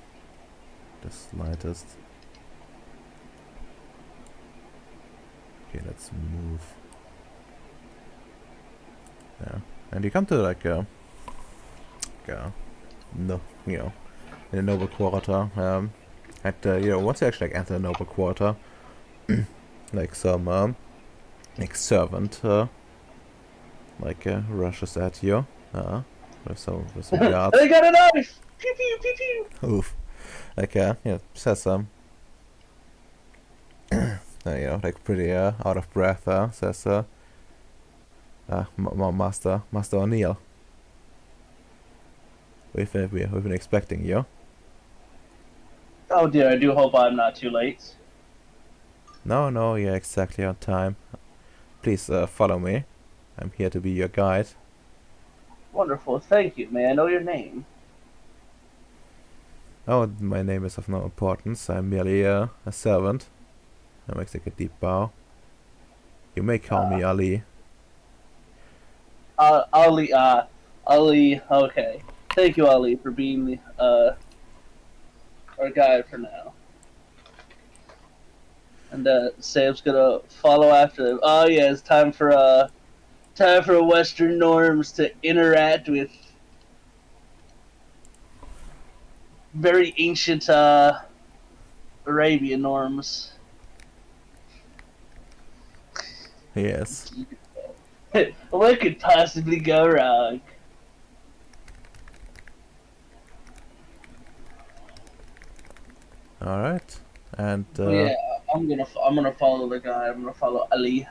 the slightest. Okay, let's move. Yeah, and you come to like no, in a noble quarter. Once you actually like enter a noble quarter, like some like servant rushes at you with some guards. They got a knife. Pew pew pew pew. Oof. Like says like pretty out of breath. Says Master O'Neill. We've been expecting you. Oh dear, I do hope I'm not too late. No, you're exactly on time. Please follow me. I'm here to be your guide. Wonderful, thank you. May I know your name? Oh, my name is of no importance. I'm merely a servant. I makes like a deep bow. You may call me Ali. Ali. Ali. Okay. Thank you, Ali, for being our guide for now. And Sam's gonna follow after them. Oh yeah, it's time for Western norms to interact with very ancient Arabian norms. Yes. What could possibly go wrong? All right. And Yeah, I'm gonna follow the guy. I'm gonna follow Ali.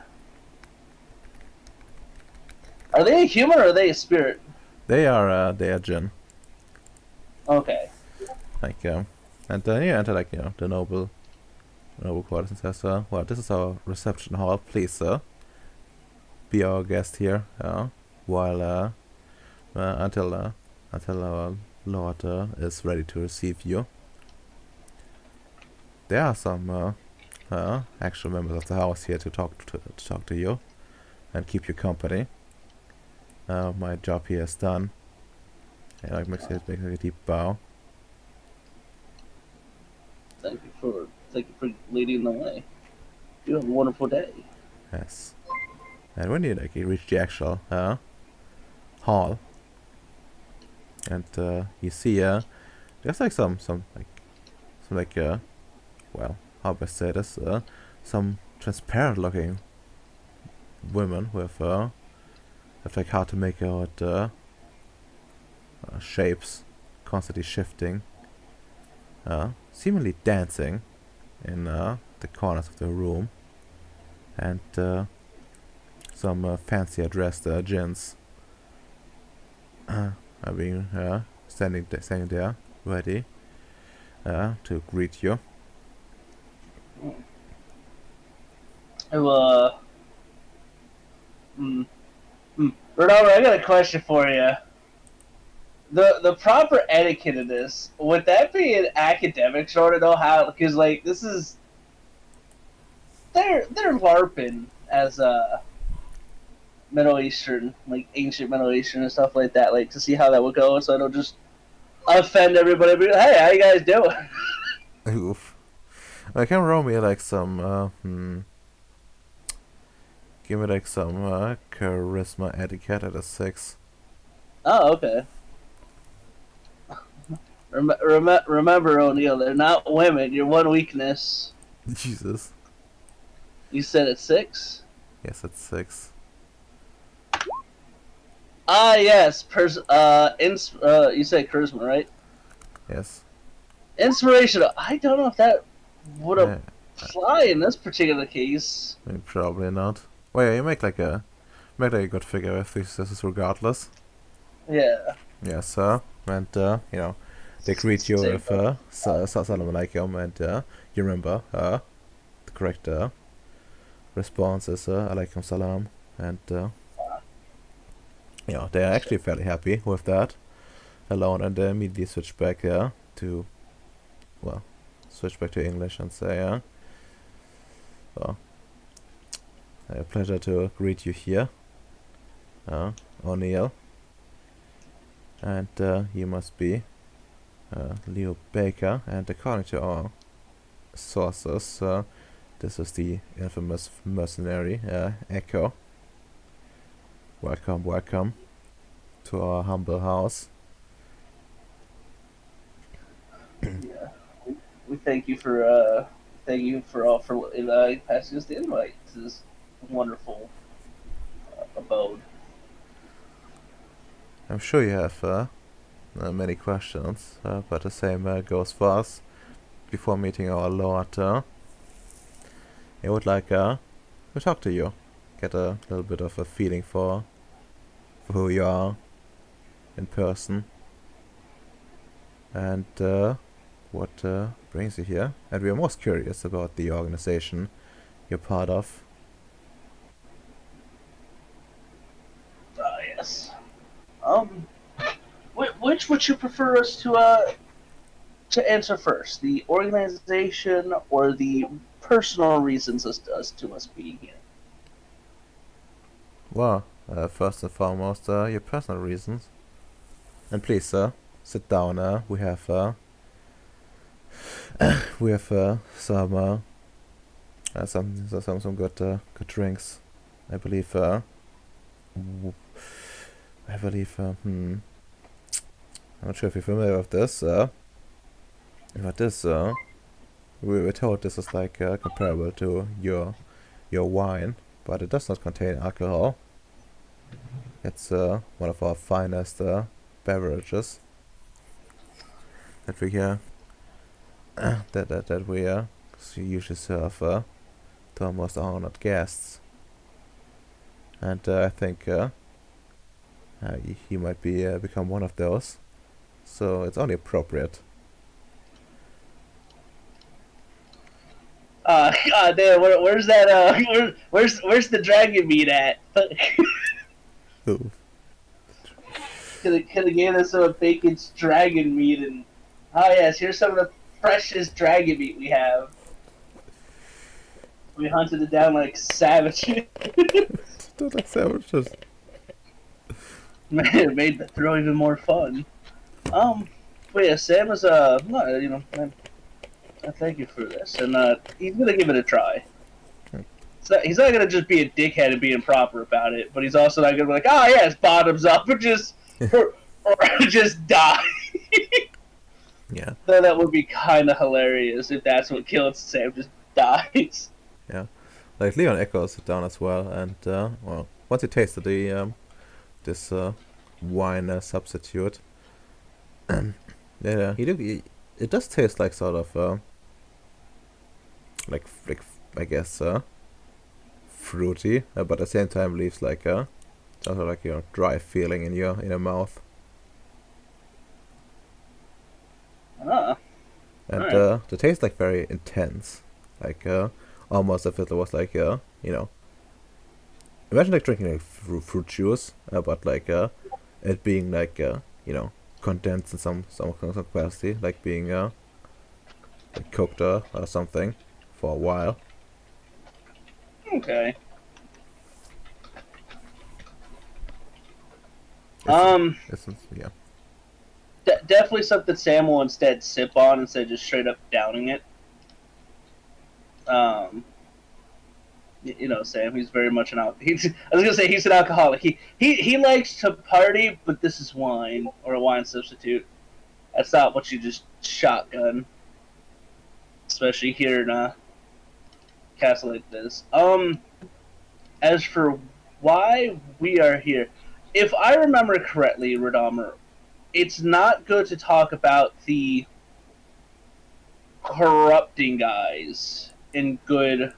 Are they a human or are they a spirit? they are jinn. Okay. Like and then you enter like the noble quarters and says, well, this is our reception hall. Please, sir, be our guest here. While until our lord is ready to receive you. There are some actual members of the house here to talk to you and keep you company. My job here is done. And like makes a deep bow. Thank you for leading the way. You have a wonderful day. Yes. And when you reach the actual hall, and you see there's like some well, how best say this, some transparent looking women with like hard to make out shapes constantly shifting, seemingly dancing in the corners of the room, and some fancier dressed gents are being standing there ready to greet you. Well, Ronaldo, I got a question for you. The proper etiquette of this, would that be an academic sort of know how? Because like this is, they're LARPing as Middle Eastern, like ancient Middle Eastern and stuff like that, like to see how that would go, so I don't just offend everybody. But hey, how you guys doing? Oof. I can roll me like some give me like some charisma etiquette at a 6. Oh, okay. Remember, O'Neill, they're not women. You're one weakness. Jesus. You said it's 6? Yes, it's 6. Ah, yes. You said charisma, right? Yes. Inspirational. I don't know if that would have Yeah. fly in this particular case. Maybe probably not. Well, yeah, you make like a good figure with these scissors regardless. Yeah. Yes, sir. And they greet you Same with Salam alaikum, and you remember the correct response is alaikum salam, and they are actually fairly happy with that alone, and they immediately switch back to switch back to English and say, well, a pleasure to greet you here, O'Neill, and you must be Leo Baker, and according to our sources, this is the infamous mercenary Echo. Welcome, welcome to our humble house. Yeah. We thank you for passing us the invite to this wonderful abode. I'm sure you have many questions, but the same goes for us. Before meeting our Lord, I would like to talk to you, get a little bit of a feeling for who you are in person, and what brings you here. And we are most curious about the organization you're part of. Yes. Which would you prefer us to answer first? The organization or the personal reasons as to us being here? Well, first and foremost, your personal reasons. And please, sir, sit down. We have some good drinks. I believe. I'm not sure if you're familiar with this. But this, we were told this is like comparable to your wine, but it does not contain alcohol. It's one of our finest beverages that we that we usually serve to our most honored guests. And I think he might become one of those. So it's only appropriate. God damn, where's that? Where's the dragon meat at? Ooh. Could have gave us some of Bacon's dragon meat, and oh yes, here's some of the freshest dragon meat we have. We hunted it down like savages. Don't like sandwiches. Man, it made the throw even more fun. But yeah, Sam is man, thank you for this, and he's gonna give it a try. So he's not gonna just be a dickhead and be improper about it, but he's also not gonna be like, oh yes, bottoms up, or just or just die. Yeah. Though that would be kind of hilarious if that's what killed Sam, just dies. Yeah. Like Leon echoes it down as well, and once he tasted the this wine substitute, yeah, it does taste like sort of like I guess fruity, but at the same time leaves like a sort of like dry feeling in your mouth. And Alright. the taste like very intense, like almost if it was like imagine like drinking like fruit juice, but like it being like condensed in some capacity, like being like cooked or something for a while. Okay. Yeah. Definitely something Sam will instead sip on instead of just straight up downing it. Sam, he's very much I was gonna say he's an alcoholic. He likes to party, but this is wine or a wine substitute. That's not what you just shotgun, especially here in a castle like this. As for why we are here, if I remember correctly, Radamer, it's not good to talk about the corrupting guys in good.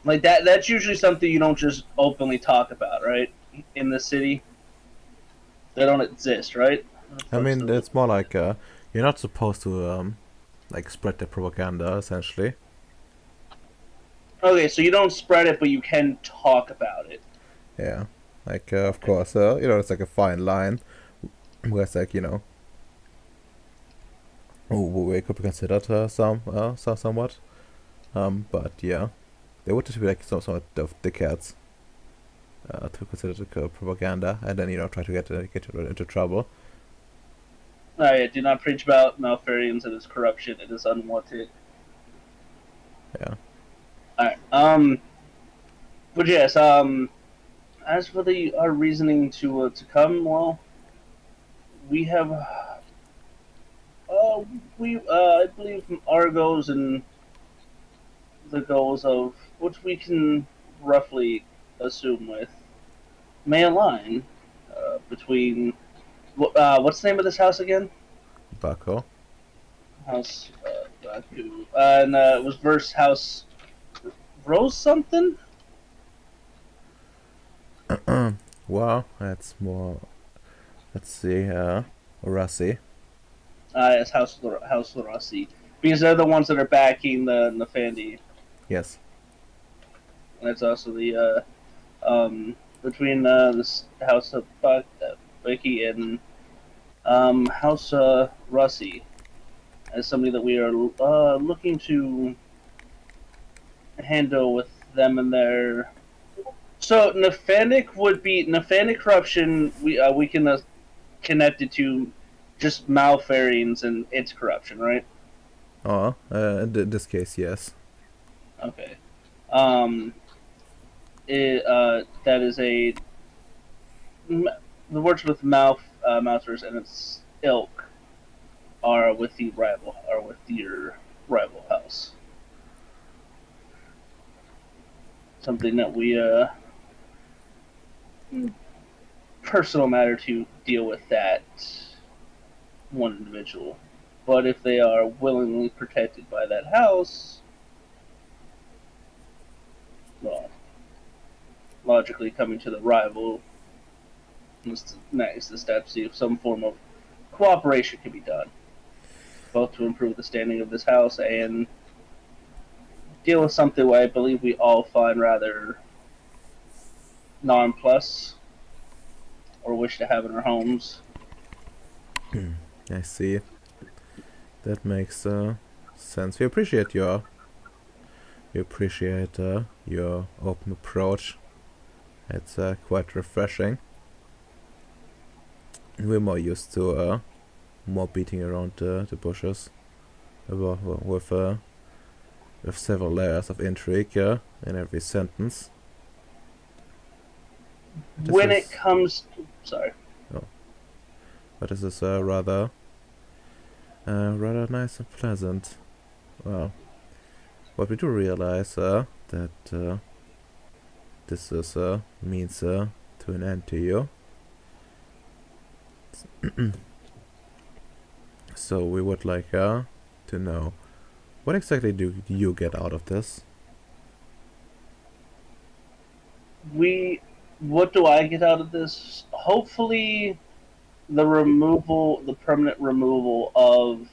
Like that's usually something you don't just openly talk about, right? In the city, they don't exist, right? I mean, it's more like you're not supposed to like spread the propaganda essentially. Okay, so you don't spread it, but you can talk about it. Yeah, like of Okay. course, it's like a fine line where it's like we could be considered somewhat. But yeah, they would just be like some sort of dickheads to consider the propaganda, and then try to get into trouble. Oh yeah, do not preach about Malfurions and its corruption. It is unwanted. Yeah. Alright. But yes. As for our reasoning to come, well, we have. I believe our goals and the goals of which we can roughly assume with may align between. What's the name of this house again? Baco. House Baku. And it was versus House Rose something? Well, that's more. Let's see. Rossi. Yes, House Rossi. Because they're the ones that are backing the Nefandi. Yes. And it's also the between this House of Becky and House Rossi as somebody that we are looking to handle with them and their. So Nefanic corruption. We can connect it to just Malfarians and its corruption, right? Oh, in this case, yes. Okay. That is the words with Mousers and its ilk are with your rival house. Something that we personal matter to deal with that one individual. But if they are willingly protected by that house, well, logically coming to the rival is next the step, see if some form of cooperation can be done, both to improve the standing of this house and deal with something I believe we all find rather non-plus or wish to have in our homes. I see. That makes sense. We appreciate your open approach. It's quite refreshing. We're more used to more beating around the bushes with several layers of intrigue in every sentence. When it comes, sorry, But this is rather nice and pleasant. Well, what we do realize that this is means to an end to you. So we would like to know what exactly do you get out of this? what do I get out of this? Hopefully, the permanent removal of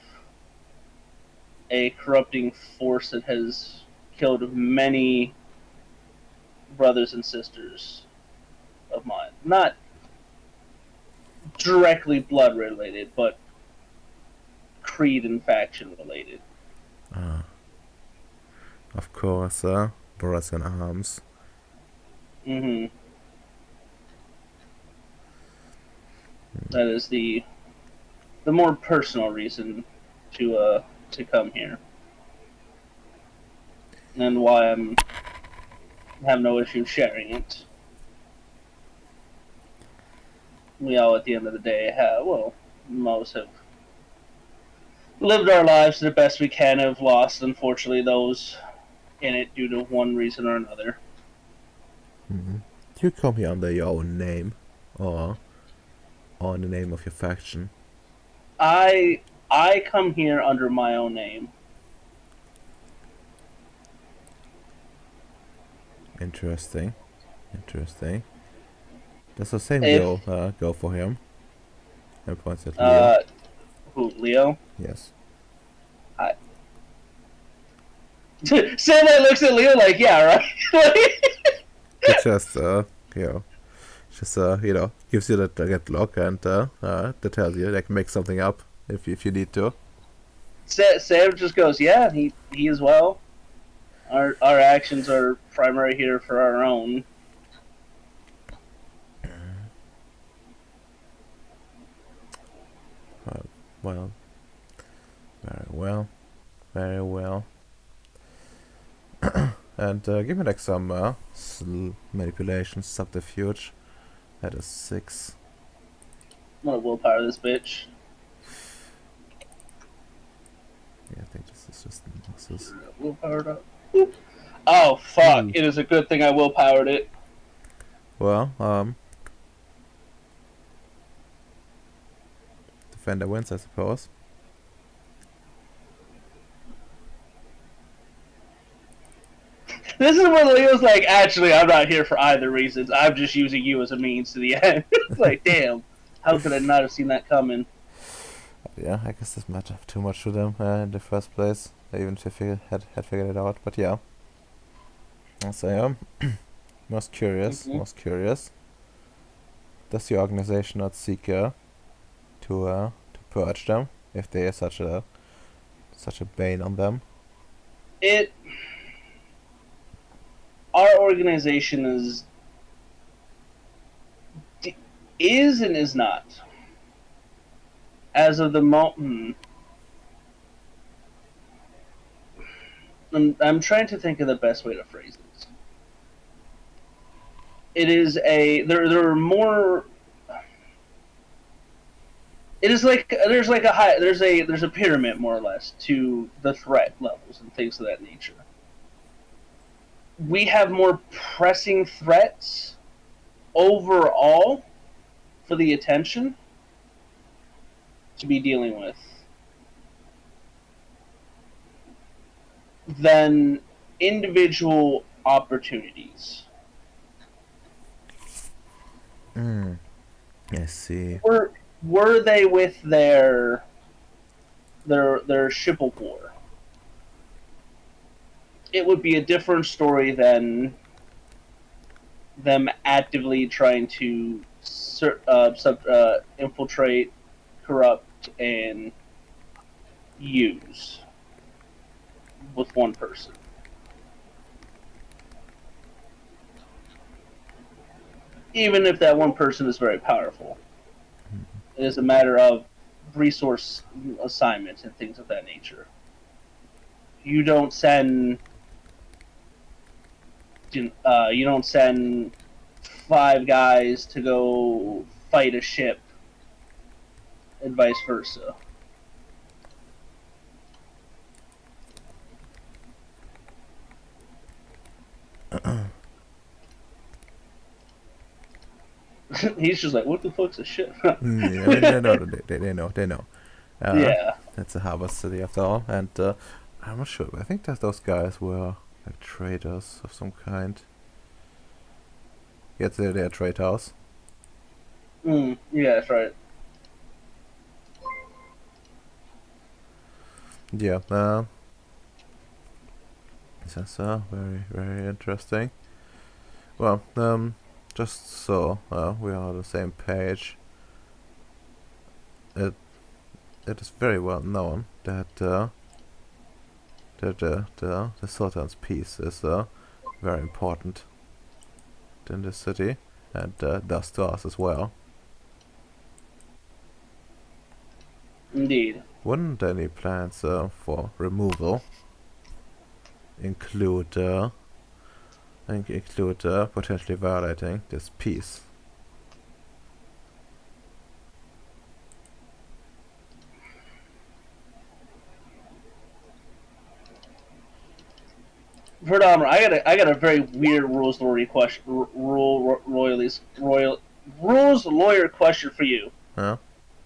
a corrupting force that has killed many brothers and sisters of mine. Not directly blood related, but creed and faction related. Of course, brothers in arms. Mm-hmm. That is the more personal reason to come here, and why have no issue sharing it. We all, at the end of the day, most have lived our lives the best we can. Have lost, unfortunately, those in it due to one reason or another. Mm-hmm. Do you come here under your own name, or in the name of your faction? I come here under my own name. Interesting. Interesting. Does the same If go for him? And points at Leo. who, Leo? Yes. Sandman looks at Leo like, yeah, right. It just gives you that look and that tells you like make something up if you need to. Sam just goes, yeah, he as well. Our actions are primary here for our own. Well, very well, very well. And give me like some manipulation, subterfuge. That is 6. I'm gonna willpower this bitch. Yeah, I think this is just misses. Willpowered up. Oh fuck! Ooh. It is a good thing I willpowered it. Well, defender wins, I suppose. This is when Leo's like, actually, I'm not here for either reasons. I'm just using you as a means to the end. It's like, damn, how could I not have seen that coming? Yeah, I guess this mattered too much to them in the first place. Even if they had figured it out, but yeah. So most curious. Does the organization not seek to purge them if they are such a bane on them? Our organization is and is not. As of the moment, I'm trying to think of the best way to phrase this. It is there are more. It is like there's a pyramid more or less to the threat levels and things of that nature. We have more pressing threats overall for the attention to be dealing with than individual opportunities. I see. Were they with their ship of war? It would be a different story than them actively trying to infiltrate, corrupt, and use with one person. Even if that one person is very powerful. It is a matter of resource assignments and things of that nature. You don't send 5 guys to go fight a ship and vice versa. He's just like, what the fuck's a ship? Yeah, they know. Yeah. It's a harbor city after all, and I'm not sure. I think that those guys were like traitors of some kind. Yeah, they're traitors. Yeah, that's right. Yeah, that's very, very interesting. Well, just so we are on the same page, it is very well known that the Sultan's peace is very important in this city, and thus to us as well. Indeed. Wouldn't any plans for removal include potentially violating this peace? Verdomer, I got a very weird rules lawyer question. Rules lawyer question for you. Huh?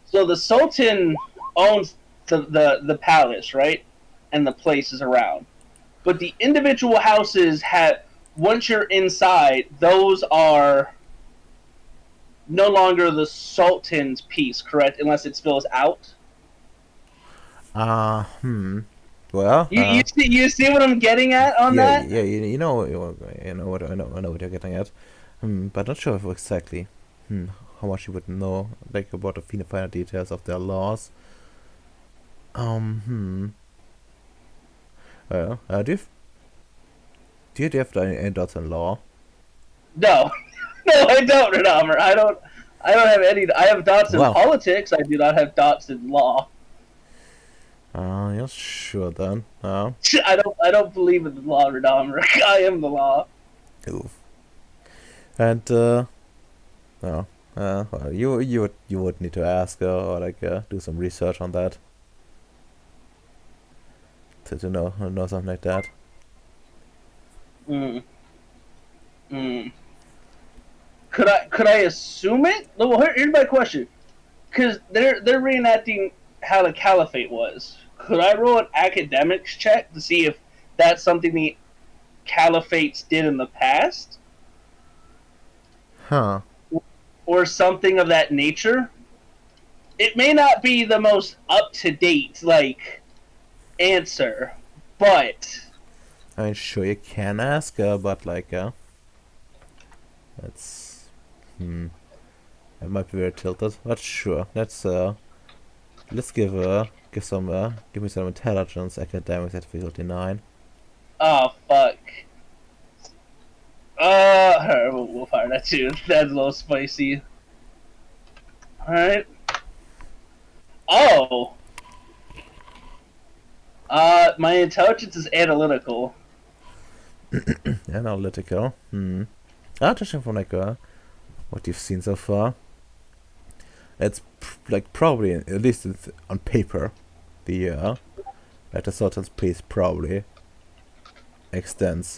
So the Sultan owns the palace, right, and the places around, but the individual houses once you're inside, those are no longer the Sultan's piece, correct? Unless it spills out. Well, You see what I'm getting at on yeah, that? yeah, I know what you're getting at. But not sure if exactly, how much you would know, like about the finer details of their laws. Well, do you have any thoughts on law? No, no, I don't, Redomer. I don't have any. I have dots in Well, politics. I do not have dots in law. yeah, sure then. I don't believe in the law, Redomer. I am the law. Oof. And no, well, you would need to ask or like do some research on that to know something like that. Mm. Mm. Could I assume it? Well, here's my question. Because they're reenacting how the caliphate was. Could I roll an academics check to see if that's something the caliphates did in the past, Huh. or something of that nature? It may not be the most up to date answer, but I mean, sure you can ask, but like, it's it might be very tilted. But sure, let's give me some intelligence academics at difficulty 9. oh fuck. We'll fire that too. That's a little spicy. All right. Oh. My intelligence is analytical. Analytical. Judging from like what you've seen so far, it's like probably at least on paper, the like the Sultan's piece probably extends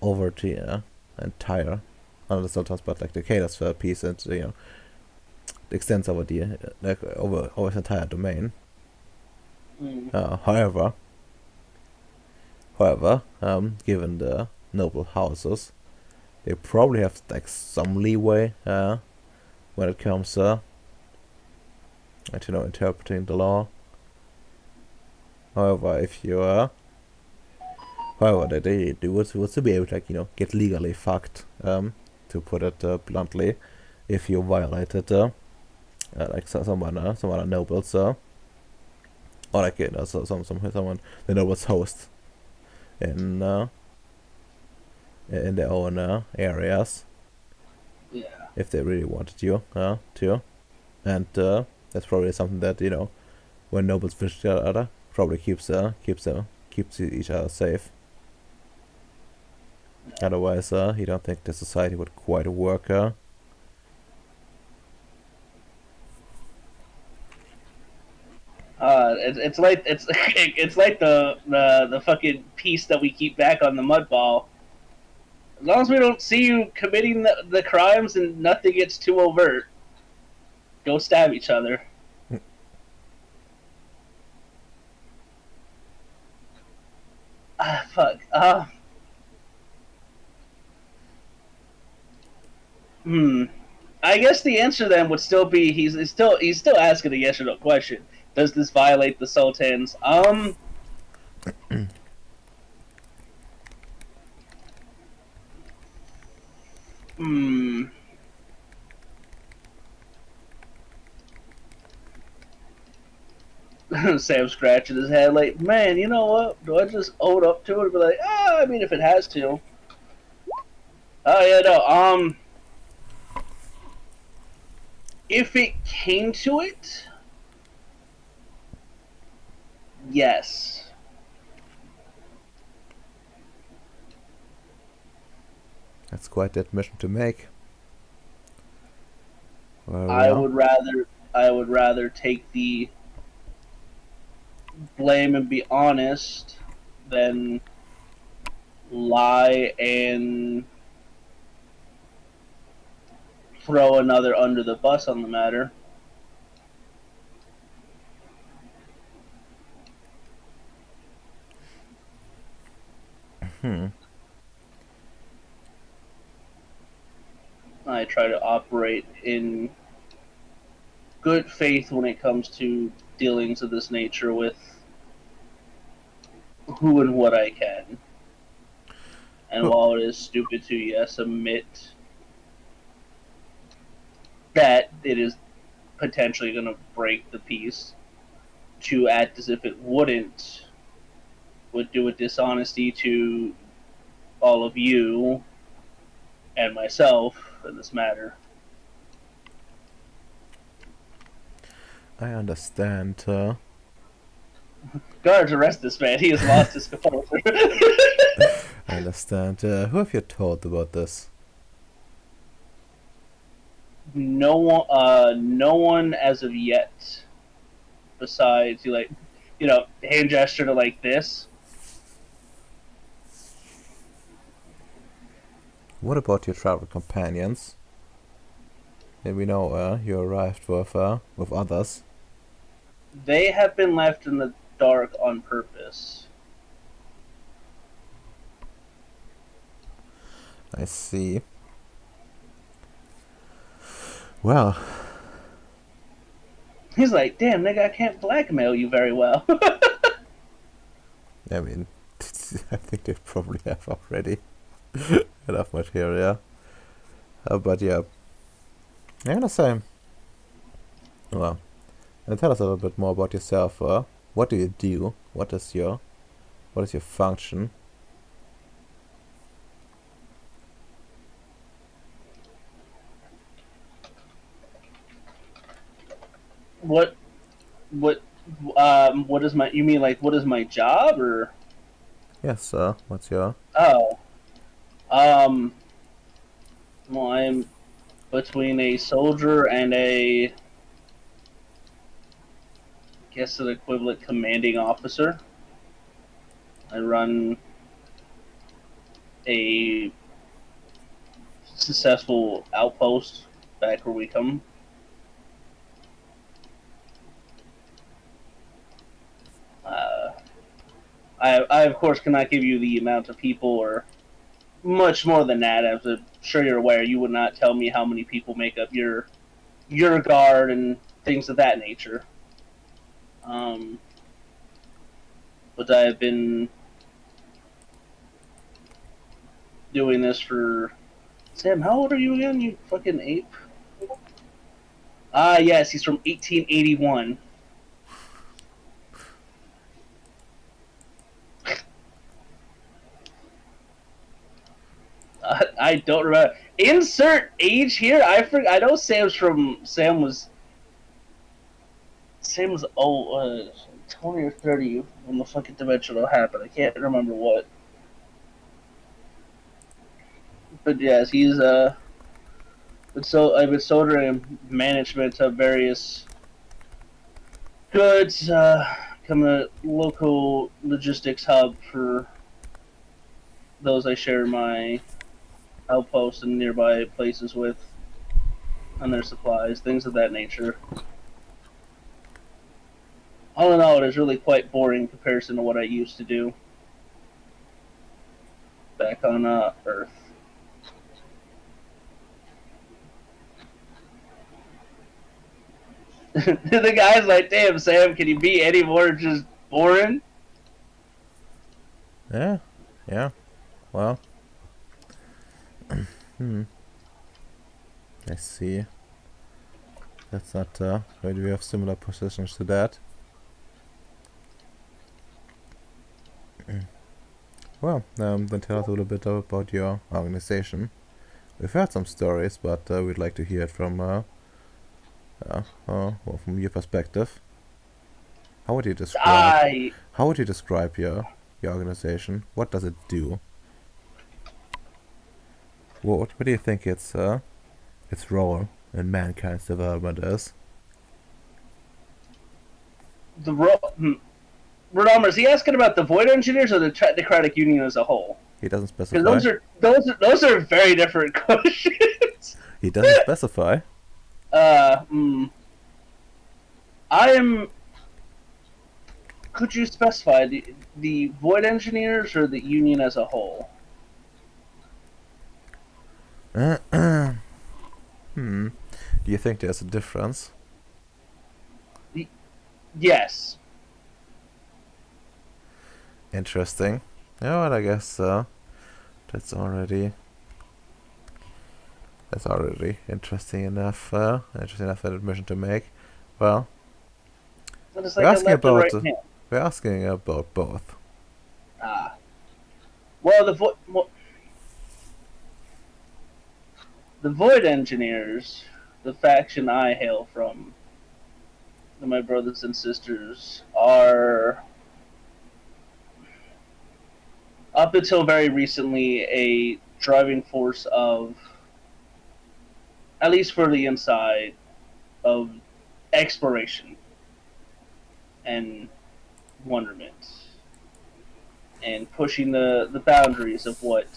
over the entire, not the Sultan's but like the Caliph's piece, and extends over the like over his entire domain. Mm. However, given the noble houses, they probably have like some leeway when it comes at interpreting the law. However, if you however they do would still be able to like get legally fucked, to put it bluntly, if you violated like some other nobles or like someone the nobles host in in their own areas, Yeah. if they really wanted you to. And that's probably something that when nobles visit each other, probably keeps each other safe. Otherwise, you don't think the society would quite work. It's like the fucking piece that we keep back on the mud ball. As long as we don't see you committing the crimes and nothing gets too overt, go stab each other. Fuck. I guess the answer then would still be he's still asking a yes or no question. Does this violate the Sultan's? Sam scratching his head like, man, you know what? Do I just own up to it and be like, I mean, if it has to. Oh yeah, no. If it came to it, yes. That's quite the admission to make. Well, I would rather take the blame and be honest than lie and throw another under the bus on the matter. I try to operate in good faith when it comes to dealings of this nature with who and what I can. And Oh. while it is stupid to, yes, admit that it is potentially going to break the peace, to act as if it wouldn't would do a dishonesty to all of you and myself in this matter. I understand. Guards, arrest this man. He has lost his composure. I understand. Who have you told about this? No one as of yet. Besides, hand gesture to like this. What about your travel companions? Did we know you arrived with others? They have been left in the dark on purpose. I see. Well, He's like, damn, nigga, I can't blackmail you very well. I mean, I think they probably have already enough material. But yeah, I'm gonna say, well, and tell us a little bit more about yourself. What do you do? What is your function? what, what, what is my? You mean like what is my job or? Yes, what's your? Oh, um, well, I'm between a soldier and I guess an equivalent commanding officer. I run a successful outpost back where we come. I of course cannot give you the amount of people or much more than that. As I'm sure you're aware, you would not tell me how many people make up your guard and things of that nature. But I have been doing this for Sam. How old are you again? You fucking ape. Ah, yes, he's from 1881. I don't remember. Insert age here. I know Sam was old, 20 or 30 when the fucking dimensional happened. I can't remember what. But yes, he's I've been soldering management of various goods, become a local logistics hub for those I share my outposts and nearby places with, and their supplies, things of that nature. All in all, it is really quite boring in comparison to what I used to do back on Earth. The guy's like, damn, Sam, can you be any more just boring? Yeah, well, I see. That's not, maybe we have similar positions to that. Well, then tell us a little bit about your organization. We've heard some stories, but we'd like to hear it from, well, from your perspective. How would you describe your organization? What does it do? What do you think its role in mankind's development is? Renomar, is he asking about the Void Engineers or the Technocratic Union as a whole? He doesn't specify. Because those are very different questions. He doesn't specify. Could you specify the Void Engineers or the Union as a whole? Do you think there's a difference? Yes. Interesting. Yeah, well, I guess that's already interesting enough. Interesting enough an admission to make. Well, But it's we're like a asking left and about right hand. we're asking about both. Ah. Well, the Void Engineers, the faction I hail from, my brothers and sisters, are up until very recently a driving force of, at least for the inside, of exploration and wonderment and pushing the boundaries of what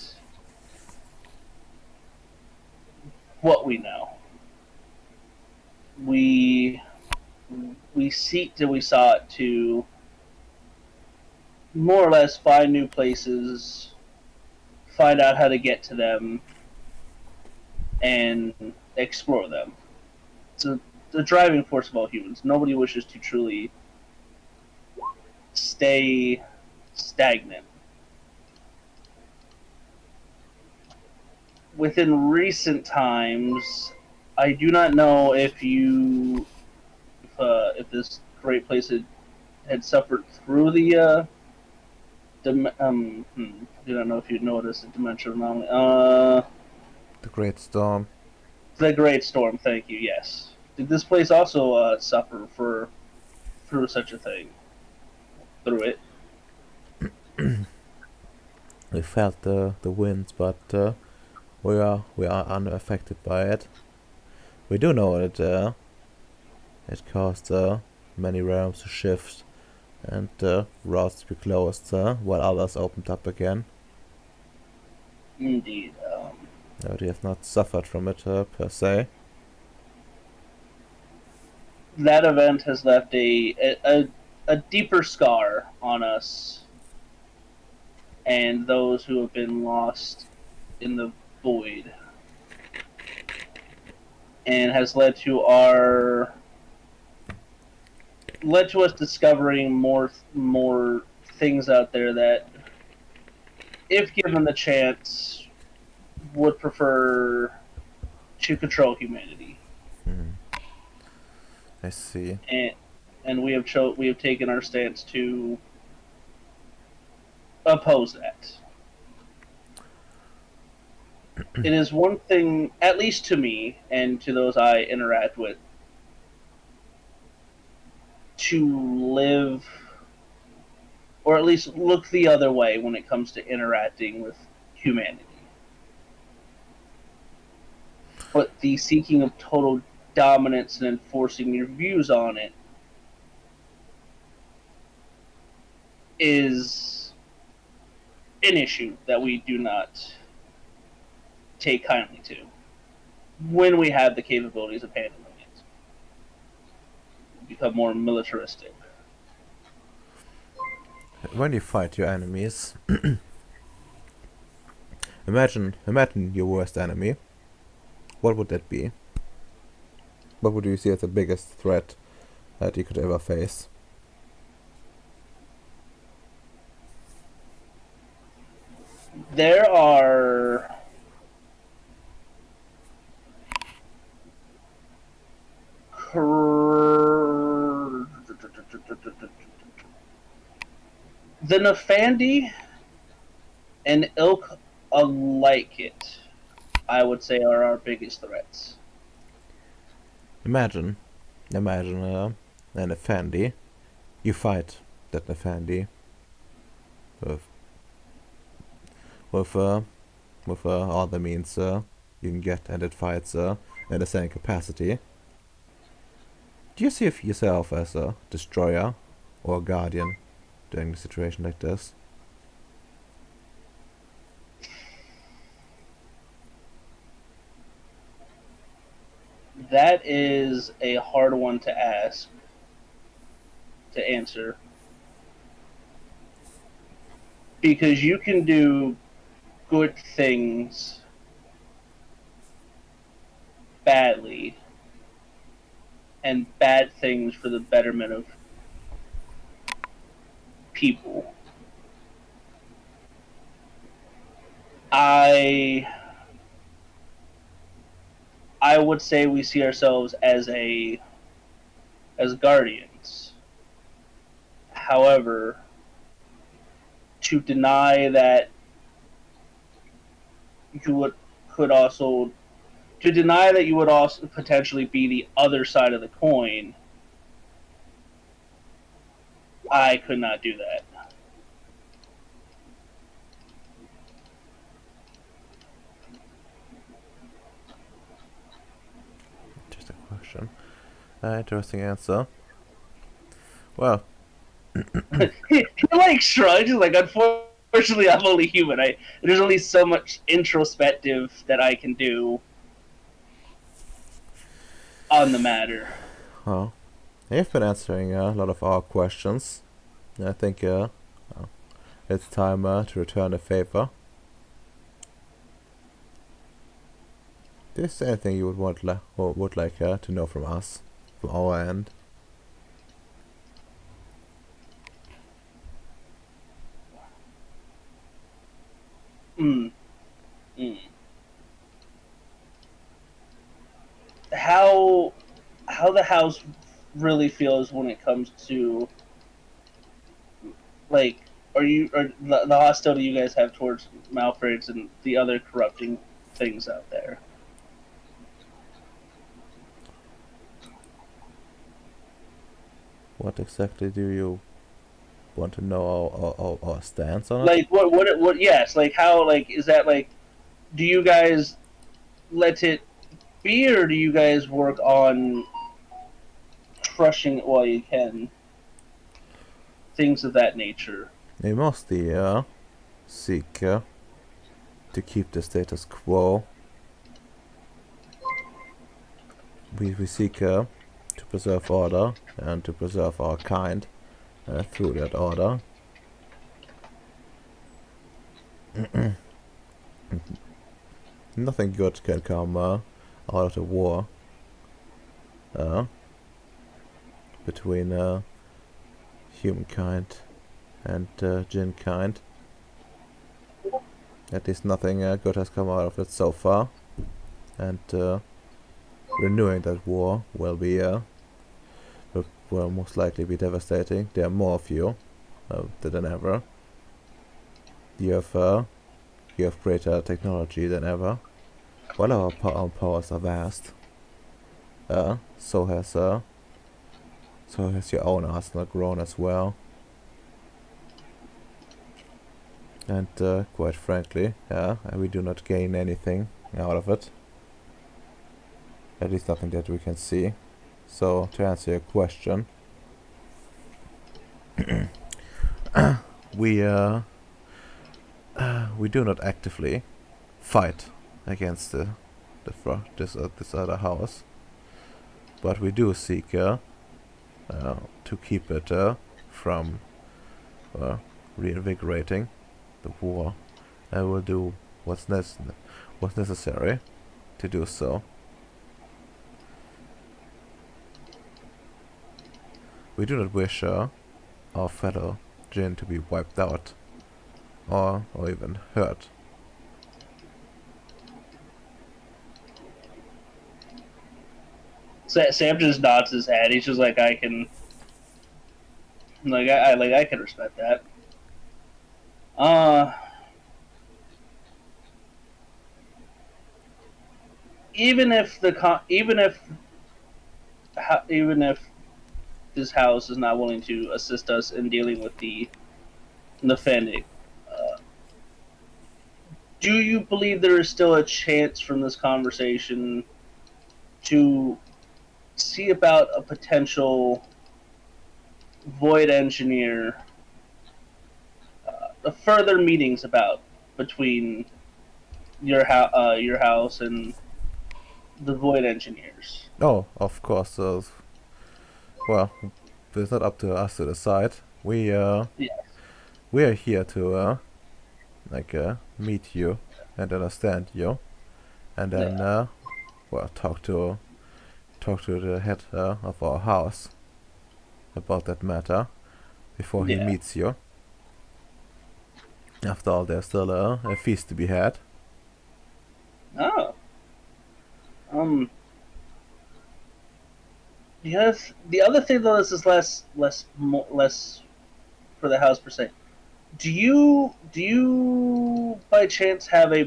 we know. We we sought to more or less find new places, find out how to get to them, and explore them. It's the driving force of all humans. Nobody wishes to truly stay stagnant. Within recent times, I do not know if this great place had suffered through the I do not know if you noticed the dimensional anomaly. The Great Storm. The Great Storm. Thank you. Yes. Did this place also suffer through such a thing? Through it. We felt the winds, but we are unaffected by it. We do know that it caused many realms to shift and routes to be closed while others opened up again. Indeed. We have not suffered from it per se. That event has left a deeper scar on us and those who have been lost in the void, and has led to us discovering more things out there that, if given the chance, would prefer to control humanity. Hmm. I see. And we have taken our stance to oppose that. It is one thing, at least to me and to those I interact with, to live, or at least look the other way when it comes to interacting with humanity. But the seeking of total dominance and enforcing your views on it is an issue that we do not take kindly to when we have the capabilities of handling it. We become more militaristic. When you fight your enemies, imagine your worst enemy. What would that be? What would you see as the biggest threat that you could ever face? There are the Nefandi and ilk alike it, I would say, are our biggest threats. Imagine an Effendi. You fight that Effendi with with uh, with all the means you can get, and it fights in the same capacity. Do you see yourself as a destroyer or a guardian during a situation like this? That is a hard one to answer, because you can do good things badly and bad things for the betterment of people. I would say we see ourselves as guardians. However, to deny that you would could also to deny that you would also potentially be the other side of the coin, I could not do that. Just a question. Interesting answer. Well, He like shrugs. He's like, unfortunately, I'm only human. There's only so much introspective that I can do on the matter. well, you've been answering a lot of our questions. I think it's time to return the favor. Is there anything you would like to know from us, from our end? Mm. Mm. How the house really feels when it comes to like, are the hostility you guys have towards Malfreds and the other corrupting things out there? What exactly do you want to know our stance on it? Like what yes, like how, like, is that like, do you guys let it be, or do you guys work on crushing it while you can? Things of that nature. We mostly seek to keep the status quo. We seek to preserve order and to preserve our kind through that order. Nothing good can come out of the war between humankind and Jinn kind. At least nothing good has come out of it so far, and renewing that war will most likely be devastating. There are more of you than ever. You have greater technology than ever. While our powers are vast, so has your own arsenal grown as well. And quite frankly, we do not gain anything out of it. At least nothing that we can see. So to answer your question, we do not actively fight against this other house, but we do seek to keep it from reinvigorating the war, and will do what's necessary to do so. We do not wish our fellow Jinn to be wiped out or even hurt. Sam just nods his head. He's just like, I can, I can respect that. Even if this house is not willing to assist us in dealing with the Fennec, do you believe there is still a chance from this conversation to see about a potential void engineer, further meetings about between your house and the void engineers? Oh, of course. Well, it's not up to us to decide. Yes. We are here to meet you and understand you, and then well, talk to talk to the head of our house about that matter before he Yeah. meets you. After all, there's still a feast to be had. Oh. Um. Yes. The other thing though, this is less for the house per se. Do you by chance have a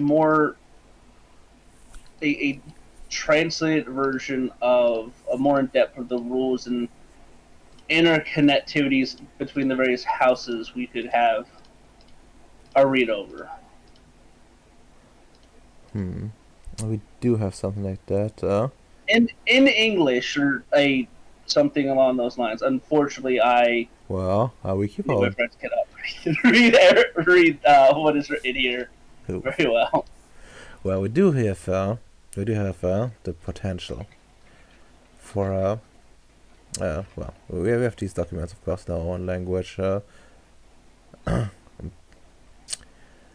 translated version of a more in depth of the rules and interconnectivities between the various houses we could have a read over? We do have something like that. In English or a something along those lines. Unfortunately, Well, we keep me and my our friends cannot read what is written here very well. well, we do have the potential for well, we have these documents, of course, in our own language,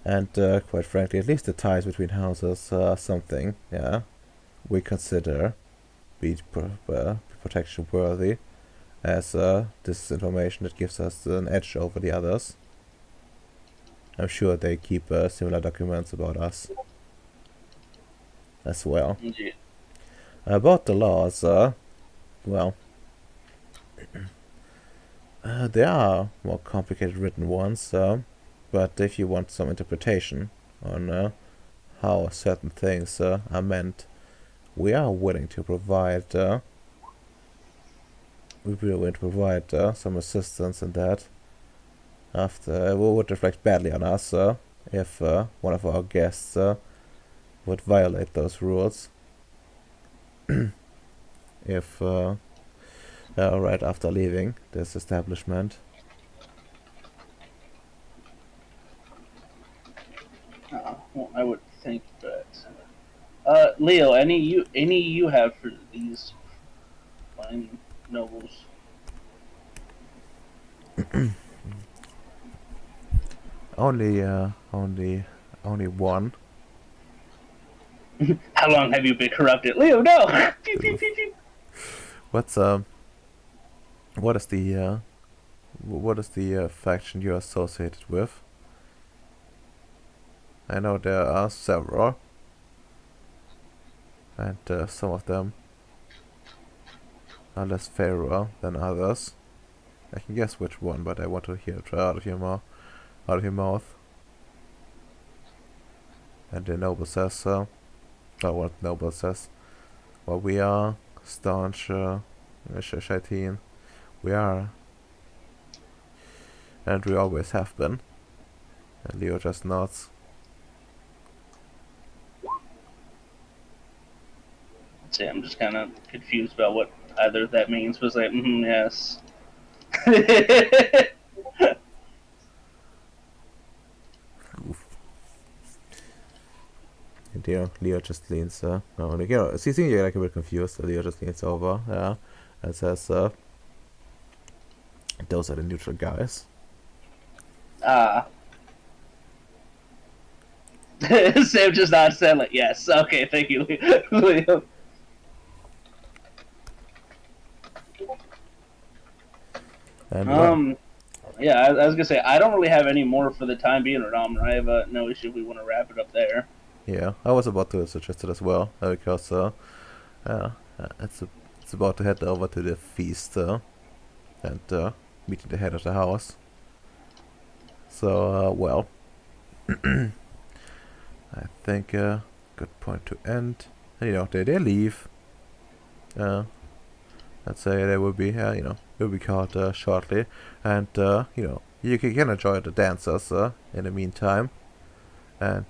and quite frankly, at least the ties between houses are something, yeah, we consider protection worthy, as this is information that gives us an edge over the others. I'm sure they keep similar documents about us as well. Indeed. About the laws, well, there are more complicated written ones, but if you want some interpretation on how certain things are meant, we are willing to provide. We will willing to provide some assistance in that. After it would reflect badly on us if one of our guests would violate those rules. If right after leaving this establishment. Well, I would think that. Leo, any you have for these fine nobles? Only one. How long have you been corrupted, Leo? No. Pew, pew, pew, pew. What's what is the faction you're associated with? I know there are several, and some of them are less favorable than others. I can guess which one, but I want to hear it out of your mouth. And the noble says so. What noble says? Well, we are staunch Shaitin. We are, and we always have been. And Leo just nods. See, I'm just kind of confused about what either that means. Was like, yes. And Leo just leans, no, like, seeing you like a bit confused, Leo just leans over, and says, those are the neutral guys. Ah. Sam just not said like, yes. Okay, thank you, Leo. And Yeah, I was gonna say I don't really have any more for the time being, Radom. I have no issue if we want to wrap it up there. yeah, I was about to suggest it as well, because it's about to head over to the feast and meeting the head of the house. So, well, I think good point to end. And, they leave. Let's say they will be, will be called shortly, and you can enjoy the dancers in the meantime, and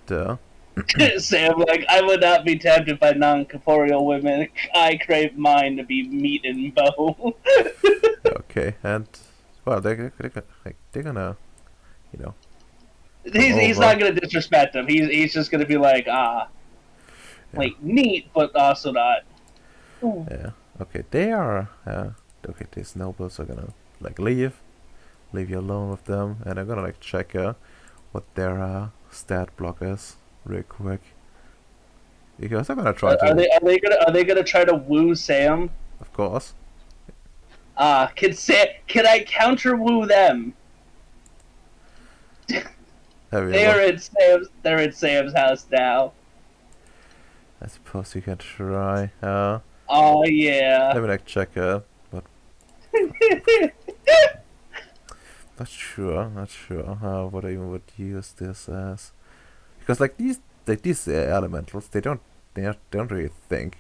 Sam, like, I would not be tempted by non-corporeal women. I crave mine to be meat and bone. okay, and well, they're gonna, He's over. not gonna disrespect them. He's just gonna be like, like neat, but also not. Yeah. Okay, they are. Okay, these nobles are gonna like leave you alone with them, and I'm gonna like check what their stat block is real quick. Because I'm gonna try Are to, they gonna try to woo Sam? of course. Can I counter woo them? There we go. They're in Sam's house now. I suppose you can try. Oh yeah. Let me like check. But not sure what I even would use this as, because like these elementals, they don't really think.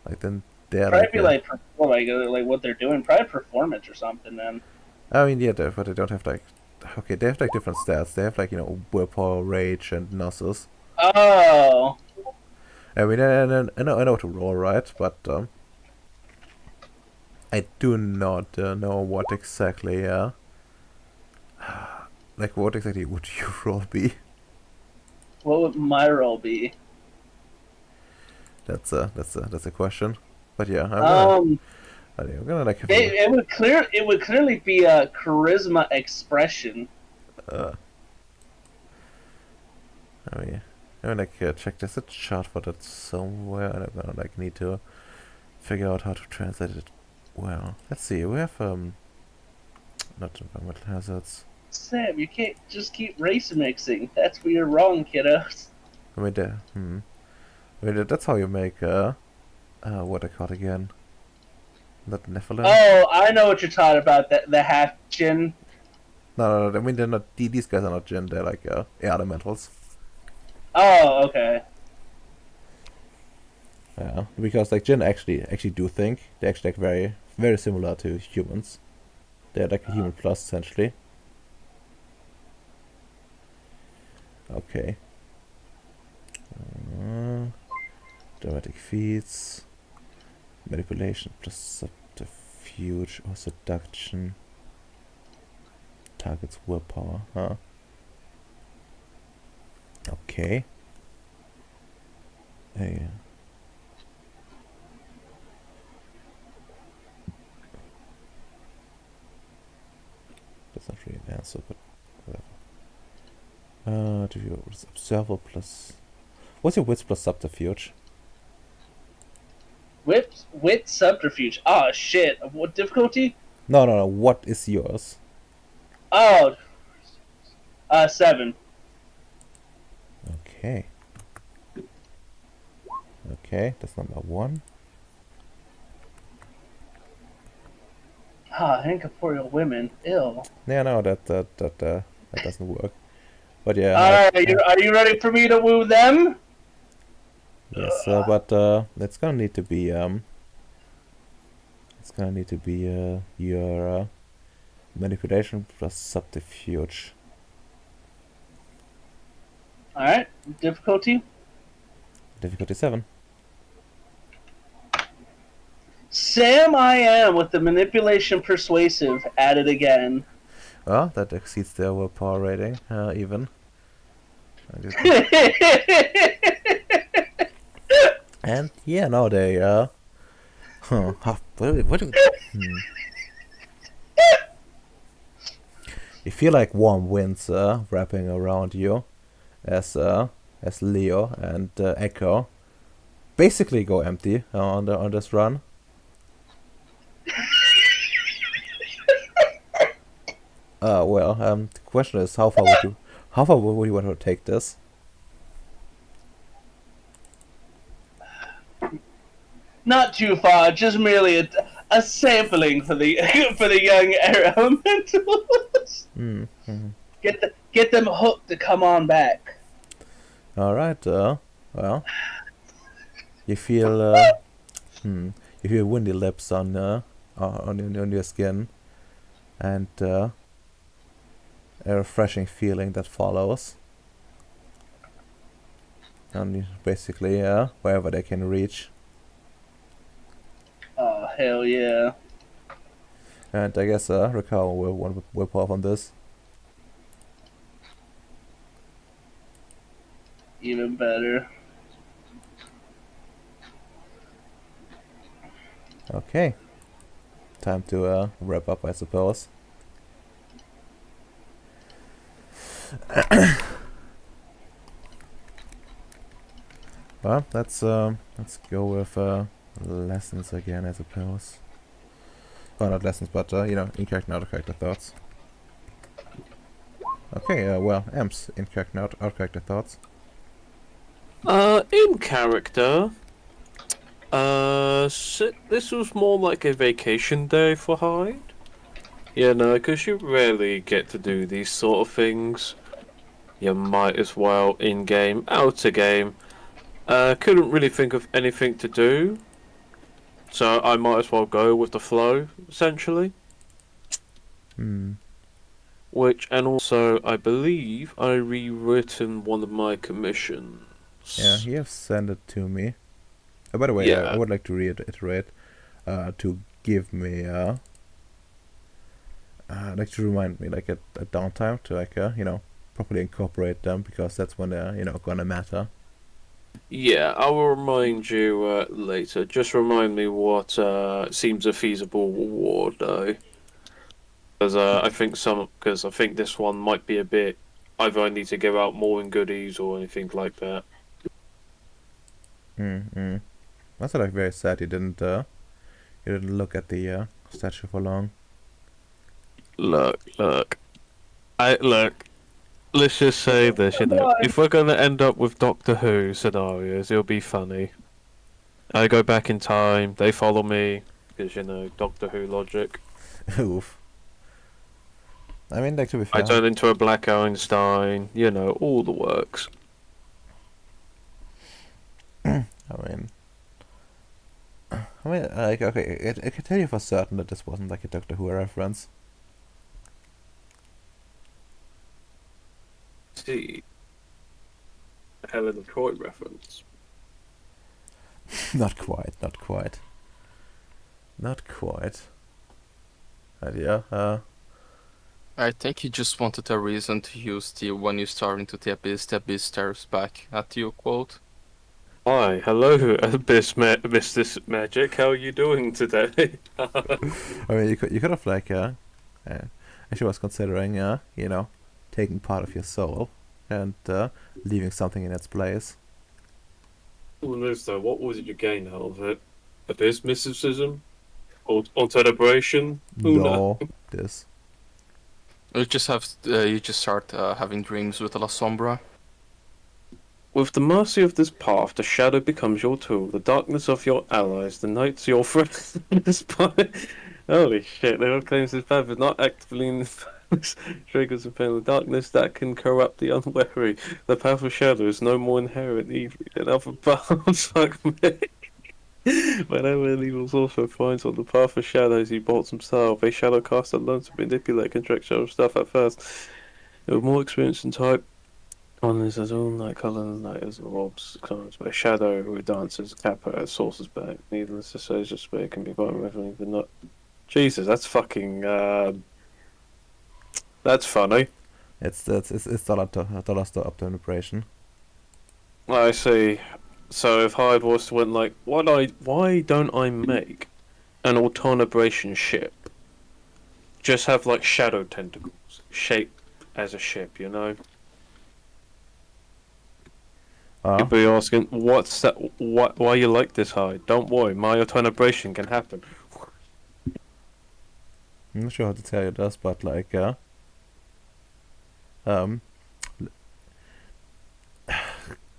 Like then they're Probably like. be like what they're doing. Probably performance or something. Then. I mean, yeah, but they don't have like. Okay, they have like different stats. They have like willpower, rage, and gnosis. Oh. I mean, I know to roll, right? But I do not know what exactly. Like what exactly would your roll be? What would my role be? That's a question. But yeah, I'm gonna like have It would clearly be a charisma expression. I mean, like check. There's a chart for that somewhere, and I'm gonna like need to figure out how to translate it. Well, let's see. We have not environmental hazards. Sam, you can't just keep race mixing. That's where you're wrong, kiddos. I mean, I mean that's how you make what I call again. Not Nephilim. Oh, I know what you're talking about. The half chin. No. I mean, they're not. These guys are not Jinn. They're like elementals. Oh, okay. Yeah, because like Jinn actually do think. They're actually like very similar to humans. They're like a human plus essentially. Okay. Dramatic feats. Manipulation plus subterfuge or seduction. Target's willpower, huh? Okay. Hey. That's not really an answer, but whatever. Do you observer plus... What's your wits plus subterfuge? Wit subterfuge. Oh shit. What difficulty? No. What is yours? Oh. 7. Okay. Okay, that's number 1. Incorporeal women. Ill. Yeah, no, that doesn't work. But yeah. Alright, are you ready for me to woo them? Yes, but it's gonna need to be your manipulation plus subterfuge. Alright, difficulty? Difficulty 7. Sam I am with the manipulation persuasive added again. Well, that exceeds their willpower rating, even. And yeah, no, they what do You feel like warm winds wrapping around you as Leo and Echo basically go empty on this run. Well, the question is how far would you want to take this? Not too far, just merely a sampling for the for the young elementals. Mm-hmm. Get them hooked to come on back. All right. Well, you feel you feel windy lips on your skin, and a refreshing feeling that follows. And basically, wherever they can reach. Oh hell yeah! And I guess Rikawa will whip off on this. Even better. Okay. Time to wrap up, I suppose. Well, let's go with lessons again, I suppose. Well, not lessons, but in character and out of character thoughts. Okay, well, Ems, in character and out of character thoughts. In character, this was more like a vacation day for Hyde. You know, because you rarely get to do these sort of things. You might as well in-game, out-of-game. Couldn't really think of anything to do, so I might as well go with the flow, essentially. Hmm. And also, I believe I rewritten one of my commissions. Yeah, you have sent it to me. By the way, I Yeah. would like to reiterate to give me like to remind me like a downtime to like properly incorporate them, because that's when they're gonna matter. Yeah, I will remind you later. Just remind me what seems a feasible reward, though. Because I think this one might be a bit. Either I need to give out more in goodies or anything like that. Mm-hmm. That's like very sad you didn't look at the statue for long. Look. Let's just say this, if we're gonna end up with Doctor Who scenarios, it'll be funny. I go back in time, they follow me, because Doctor Who logic. Oof. I mean, like, to be I fair, turn into a Black Einstein, all the works. I mean, like, okay, I can tell you for certain that this wasn't like a Doctor Who reference. See, Helen of Troy reference. Not quite, not quite. Not quite. But yeah, I think he just wanted a reason to use the "when you start into the abyss stares back at you" quote. Hi, hello, Mr. Magic. How are you doing today? I mean, you could have like, actually was considering, taking part of your soul and leaving something in its place. So what was it you gain out of it? Abyss mysticism? Alteration? No, this. You just start having dreams with La Sombra. With the mercy of this path, the shadow becomes your tool, the darkness of your allies, the night's your friend. Holy shit, they all claims this path is not actively in triggers of pain, the darkness that can corrupt the unwary. The path of shadow is no more inherent evil than other paths like me. Whenever an evil sorcerer finds on the path of shadows, he bolts himself. A shadow caster learns to manipulate, contract shadow stuff at first. With more experience in type, on his own like color night as robs comes by shadow who dances kappa at source's back. Needless to say, just way can be quite revealing, but not. Jesus, that's fucking. That's funny. It's dollar store optimization. I see. So if Hyde was to went like, why don't I make an alternabration ship? Just have like shadow tentacles shaped as a ship, You'd be asking, what's that? Why you like this high? Don't worry, my alternabration can happen. I'm not sure how to tell you this, but like,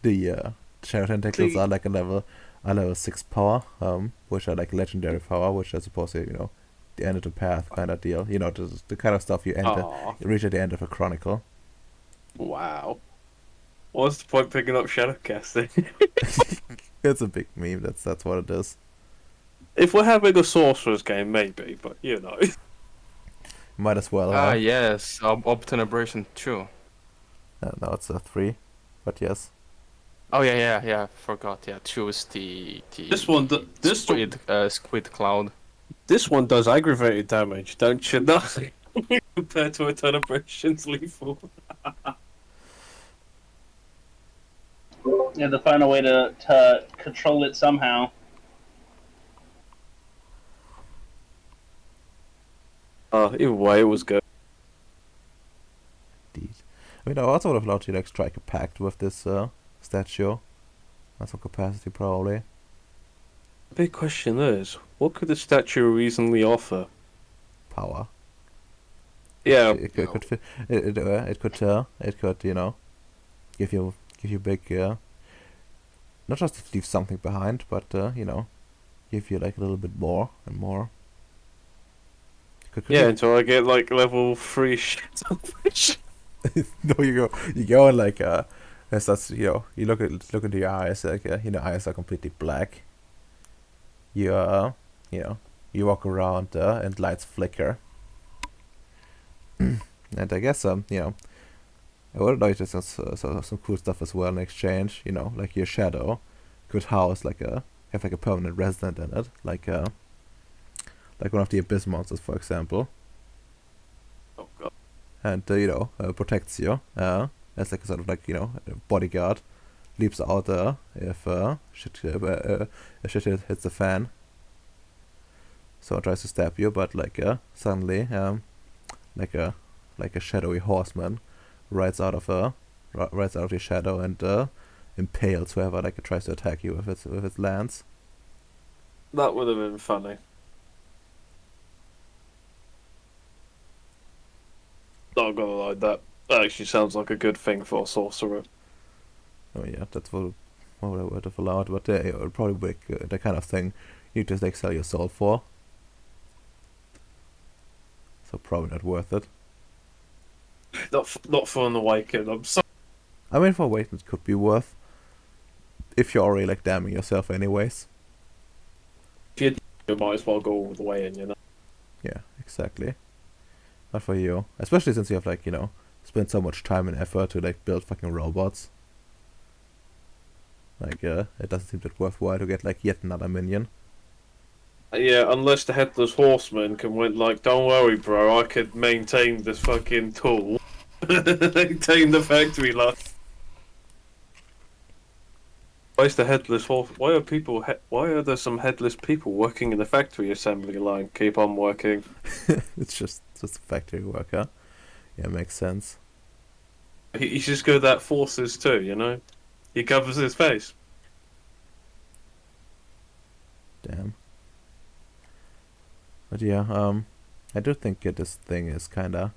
the shadow tentacles are like a level 6 power, which are like legendary power, which I suppose the end of the path kind of deal. The kind of stuff you reach at the end of a chronicle. Wow. What's the point picking up shadow casting? It's a big meme. That's what it is. If we're having a sorcerer's game, maybe, but Might as well. Yes, Obtenebration 2. No, it's a 3, but yes. Oh yeah, forgot. Yeah, 2 is the squid cloud. This one does aggravated damage, don't you know? Compared to Alternabration's lethal. Yeah, to find a way to control it somehow. Either way, it was good. Indeed. I mean, I also would have loved to like strike a pact with this statue. That's some capacity, probably. The big question is, what could the statue reasonably offer? Power. Yeah, It could, it could, you know, give you big, not just leave something behind, but you know, give you like a little bit more and more. Could yeah, give, until I get like level 3 shit. no, you go and like, as that's, you know, look into your eyes, like, you know, eyes are completely black. You, you know, you walk around, and lights flicker. And I guess, you know, I would like to some cool stuff as well in exchange. You know, like your shadow could house have like a permanent resident in it, like one of the abyss monsters, for example, Oh god. and you know, protects you. As like a sort of like, you know, a bodyguard, leaps out if if shit hits the fan. So it tries to stab you, but like suddenly like a like a shadowy horseman rides out of your shadow and impales whoever like tries to attack you with its lance. That would have been funny. Not gonna lie, that actually sounds like a good thing for a sorcerer. Oh yeah, that's what I would have allowed, but it would probably be the kind of thing you just like sell your soul for. So probably not worth it. Not for an awaken. I'm sorry. I mean, for weight it could be worth if you're already like damning yourself anyways. If you might as well go all the way in, you know. Yeah, exactly. Not for you, especially since you have like, you know, spent so much time and effort to like build fucking robots. Like, it doesn't seem that worthwhile to get like yet another minion. Yeah, unless the headless horseman can win, like, don't worry, bro, I could maintain this fucking tool. Maintain the factory line. Why is the headless horse? Why are people? Why are there some headless people working in the factory assembly line? Keep on working. It's just a factory worker. Yeah, makes sense. He's just good at forces too, you know. He covers his face. Damn. But yeah, I do think this thing is kinda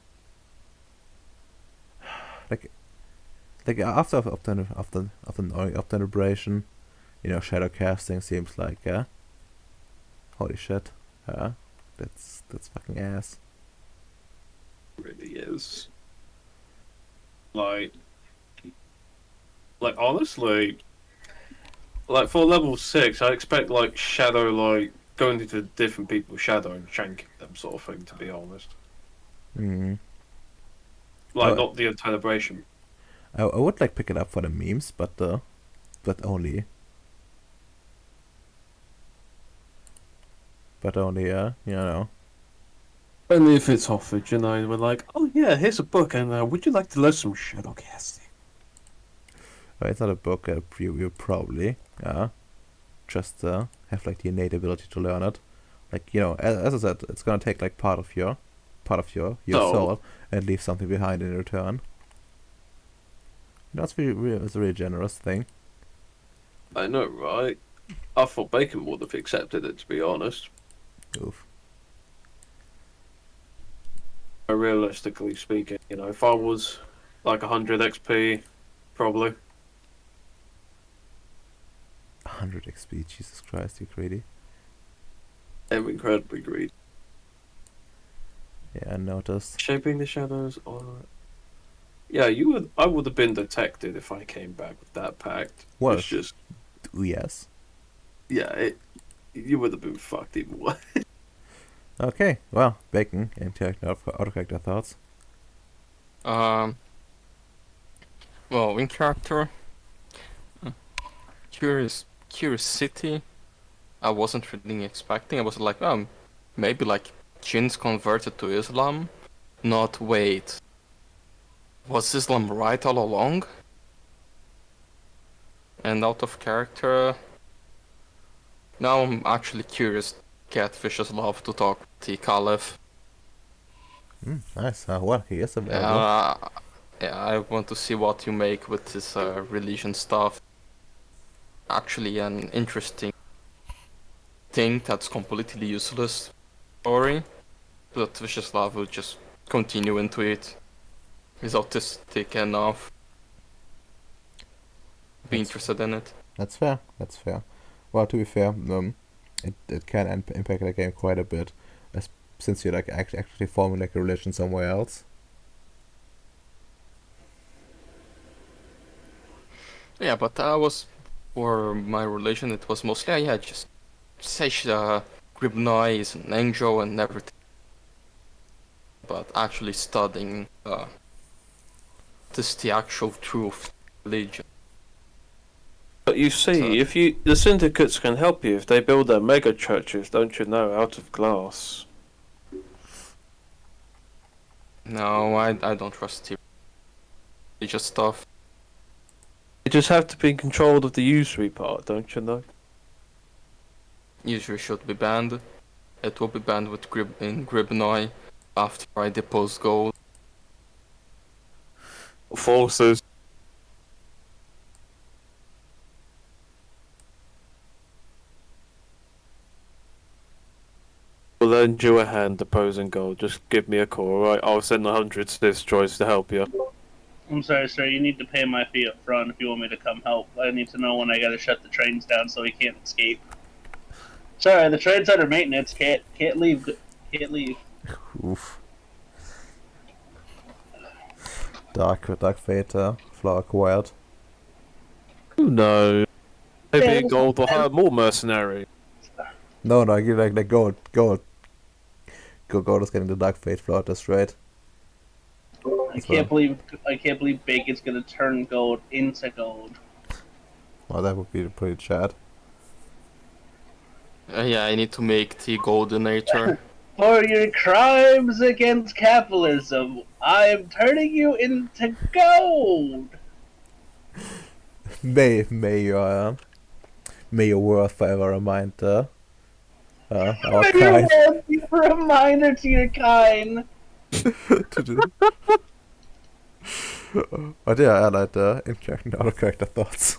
like after knowing of the liberation, you know, shadow casting seems like holy shit, that's fucking ass. It really is. Like honestly, like for level 6, I expect like shadow, like going into different people's shadow and shanking them, sort of thing. To be honest, Mm. like I, not the celebration. I would like pick it up for the memes, but only you know. And if it's offered, you know, we're like, oh yeah, here's a book, and would you like to learn some shadow casting? It's not a book preview probably. Just have like the innate ability to learn it. Like, you know, as I said, it's gonna take like your So, soul and leave something behind in return. That's it's a really generous thing. I know, right? I thought Bacon would have accepted it, to be honest. Oof. Realistically speaking, you know, if I was like 100 XP, probably. 100 XP, Jesus Christ, you greedy. I'm incredibly greedy. Yeah, I noticed. Shaping the shadows, or yeah, I would have been detected if I came back with that pact. Well, It's just, yes. yeah, you would have been fucked either way. Okay, well, Bacon, auto character thoughts. Um. Well, in character, curiosity. I wasn't really expecting. I was like, maybe like Jin's converted to Islam. Not wait. Was Islam right all along? And out of character, now I'm actually curious. Catfishes love to talk to the Caliph. Nice. Well, he is available. Yeah, I want to see what you make with this religion stuff. actually an interesting thing that's completely useless story, but Vyacheslav will just continue into it. He's autistic enough to be That's interested in it. That's fair. That's fair. Well, to be fair, it can impact the game quite a bit, since you're like actually forming like a religion somewhere else. Yeah, but for my religion, it was mostly, yeah, just say Gribnoi is an angel and everything, but actually studying this the actual truth religion. But you see, if the syndicates can help you if they build their mega churches, don't you know, out of glass. No, I don't trust the religious stuff. You just have to be in control of the usury part, don't you know? Usually should be banned. It will be banned with in Gribnoi after I depose gold. Forces. We'll lend you a hand deposing gold. Just give me a call, alright? I'll send 100 Sith droids to help you. I'm sorry, sir. You need to pay my fee up front if you want me to come help. I need to know when I gotta shut the trains down so he can't escape. Sorry, the train's under maintenance. Can't leave. Can't leave. Oof. Dark Fate, flower acquired. Who knows? Maybe Yeah, gold will hire more mercenary. No, I give like gold is getting the Dark Fate flower destroyed. I can't believe bacon's gonna turn gold into gold. Well, that would be pretty chad. Yeah, I need to make the Goldinator. For your crimes against capitalism, I'm turning you into gold. May your worth forever remind our Maybe kind. a reminder to your kind. To do. But yeah, I like the in-character and out-of-character thoughts.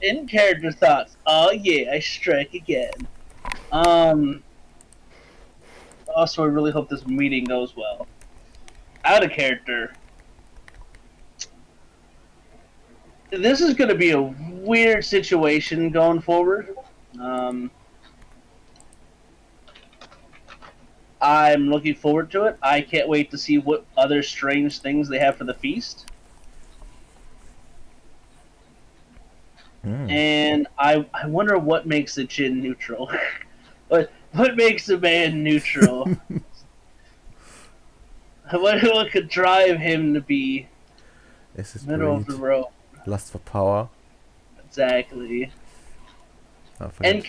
In character thoughts. Oh yeah, I strike again. Also, I really hope this meeting goes well. Out of character. This is going to be a weird situation going forward. I'm looking forward to it. I can't wait to see what other strange things they have for the feast. And I wonder what makes a Jin neutral. what makes a man neutral? what could drive him to be This is middle of the road? lust for power. Exactly. Oh, forget. And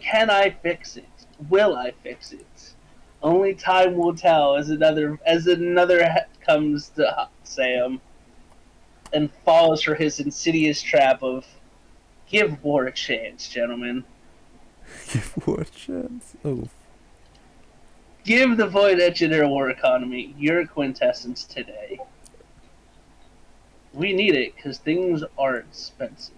can I fix it? Will I fix it? Only time will tell. As another comes to Sam and falls for his insidious trap of give war a chance, gentlemen. Give war a chance. Oh. Give the Void Engineer War Economy your quintessence today. We need it because things are expensive.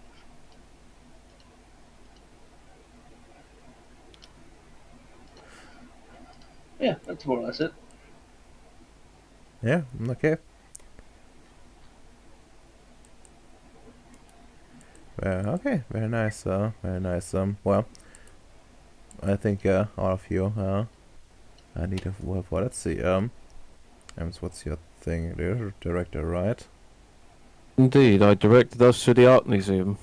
Yeah, that's more or less it. Yeah. Okay. Okay. Very nice. Very nice. Well, I think all of you. I need a word for. Let's see. What's your thing? You're director, right? Indeed, I directed us to the art museum.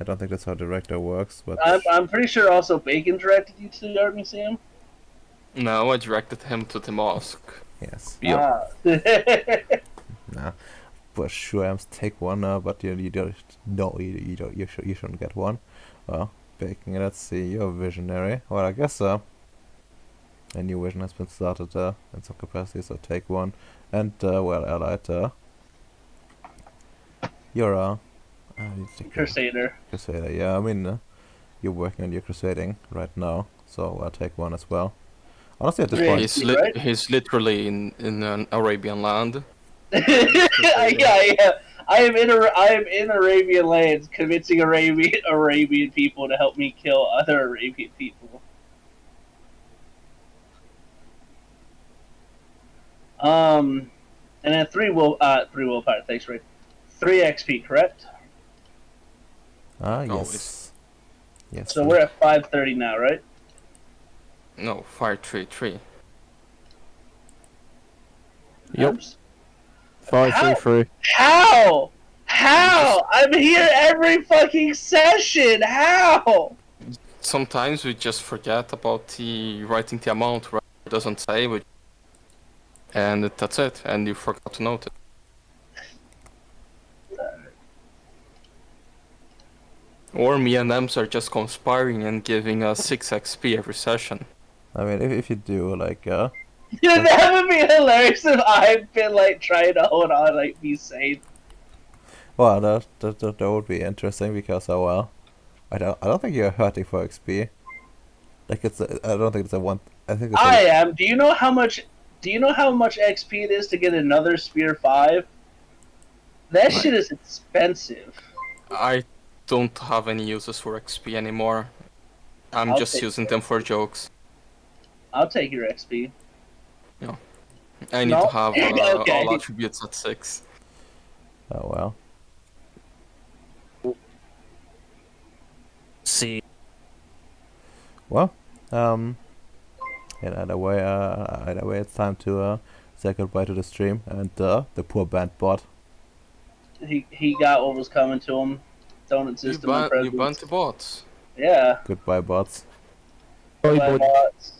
I don't think that's how director works, but I'm pretty sure also Bacon directed you to the art museum. No, I directed him to the mosque. yes. Ah. Nah. For sure, take one. But you don't. No, you don't. You shouldn't get one. Well, Bacon. Let's see. You're visionary. Well, I guess a new vision has been started in some capacity, so take one. And well, allied. You're a Crusader. Crusader. Yeah, I mean, you're working on your crusading right now, so I'll take one as well. Honestly, at this Yeah, point, right? He's literally in an Arabian land. Yeah. I am in Arabian lands, convincing Arabian people to help me kill other Arabian people. And then three willpower. Thanks, Ray. 3 XP, correct? Ah, yes. Always. Yes. So we're at 530 now, right? No, 533. Yep. Oops. 533. How? How? I'm here every fucking session. How? Sometimes we just forget about the writing the amount, right? It doesn't say, and that's it, and you forgot to note it. Or me and Ems are just conspiring and giving us 6 XP every session. I mean, if you do like Dude, that would be hilarious if I've been like trying to hold on, like be safe. well, that would be interesting because I don't think you're hurting for XP. Like I don't think it's a one. I think it's I am. Do you know how much? Do you know how much XP it is to get another Spear 5? That shit is expensive. I don't have any uses for XP anymore. I'm I'll just take using them for jokes. I'll take your XP. I need No? to have Okay. all attributes at 6. oh well. See. Well, either way, it's time to say goodbye to the stream and the poor band bot. He got what was coming to him. Donut You system and banned the presents. bots. Yeah. Goodbye, bots. Bye, bots.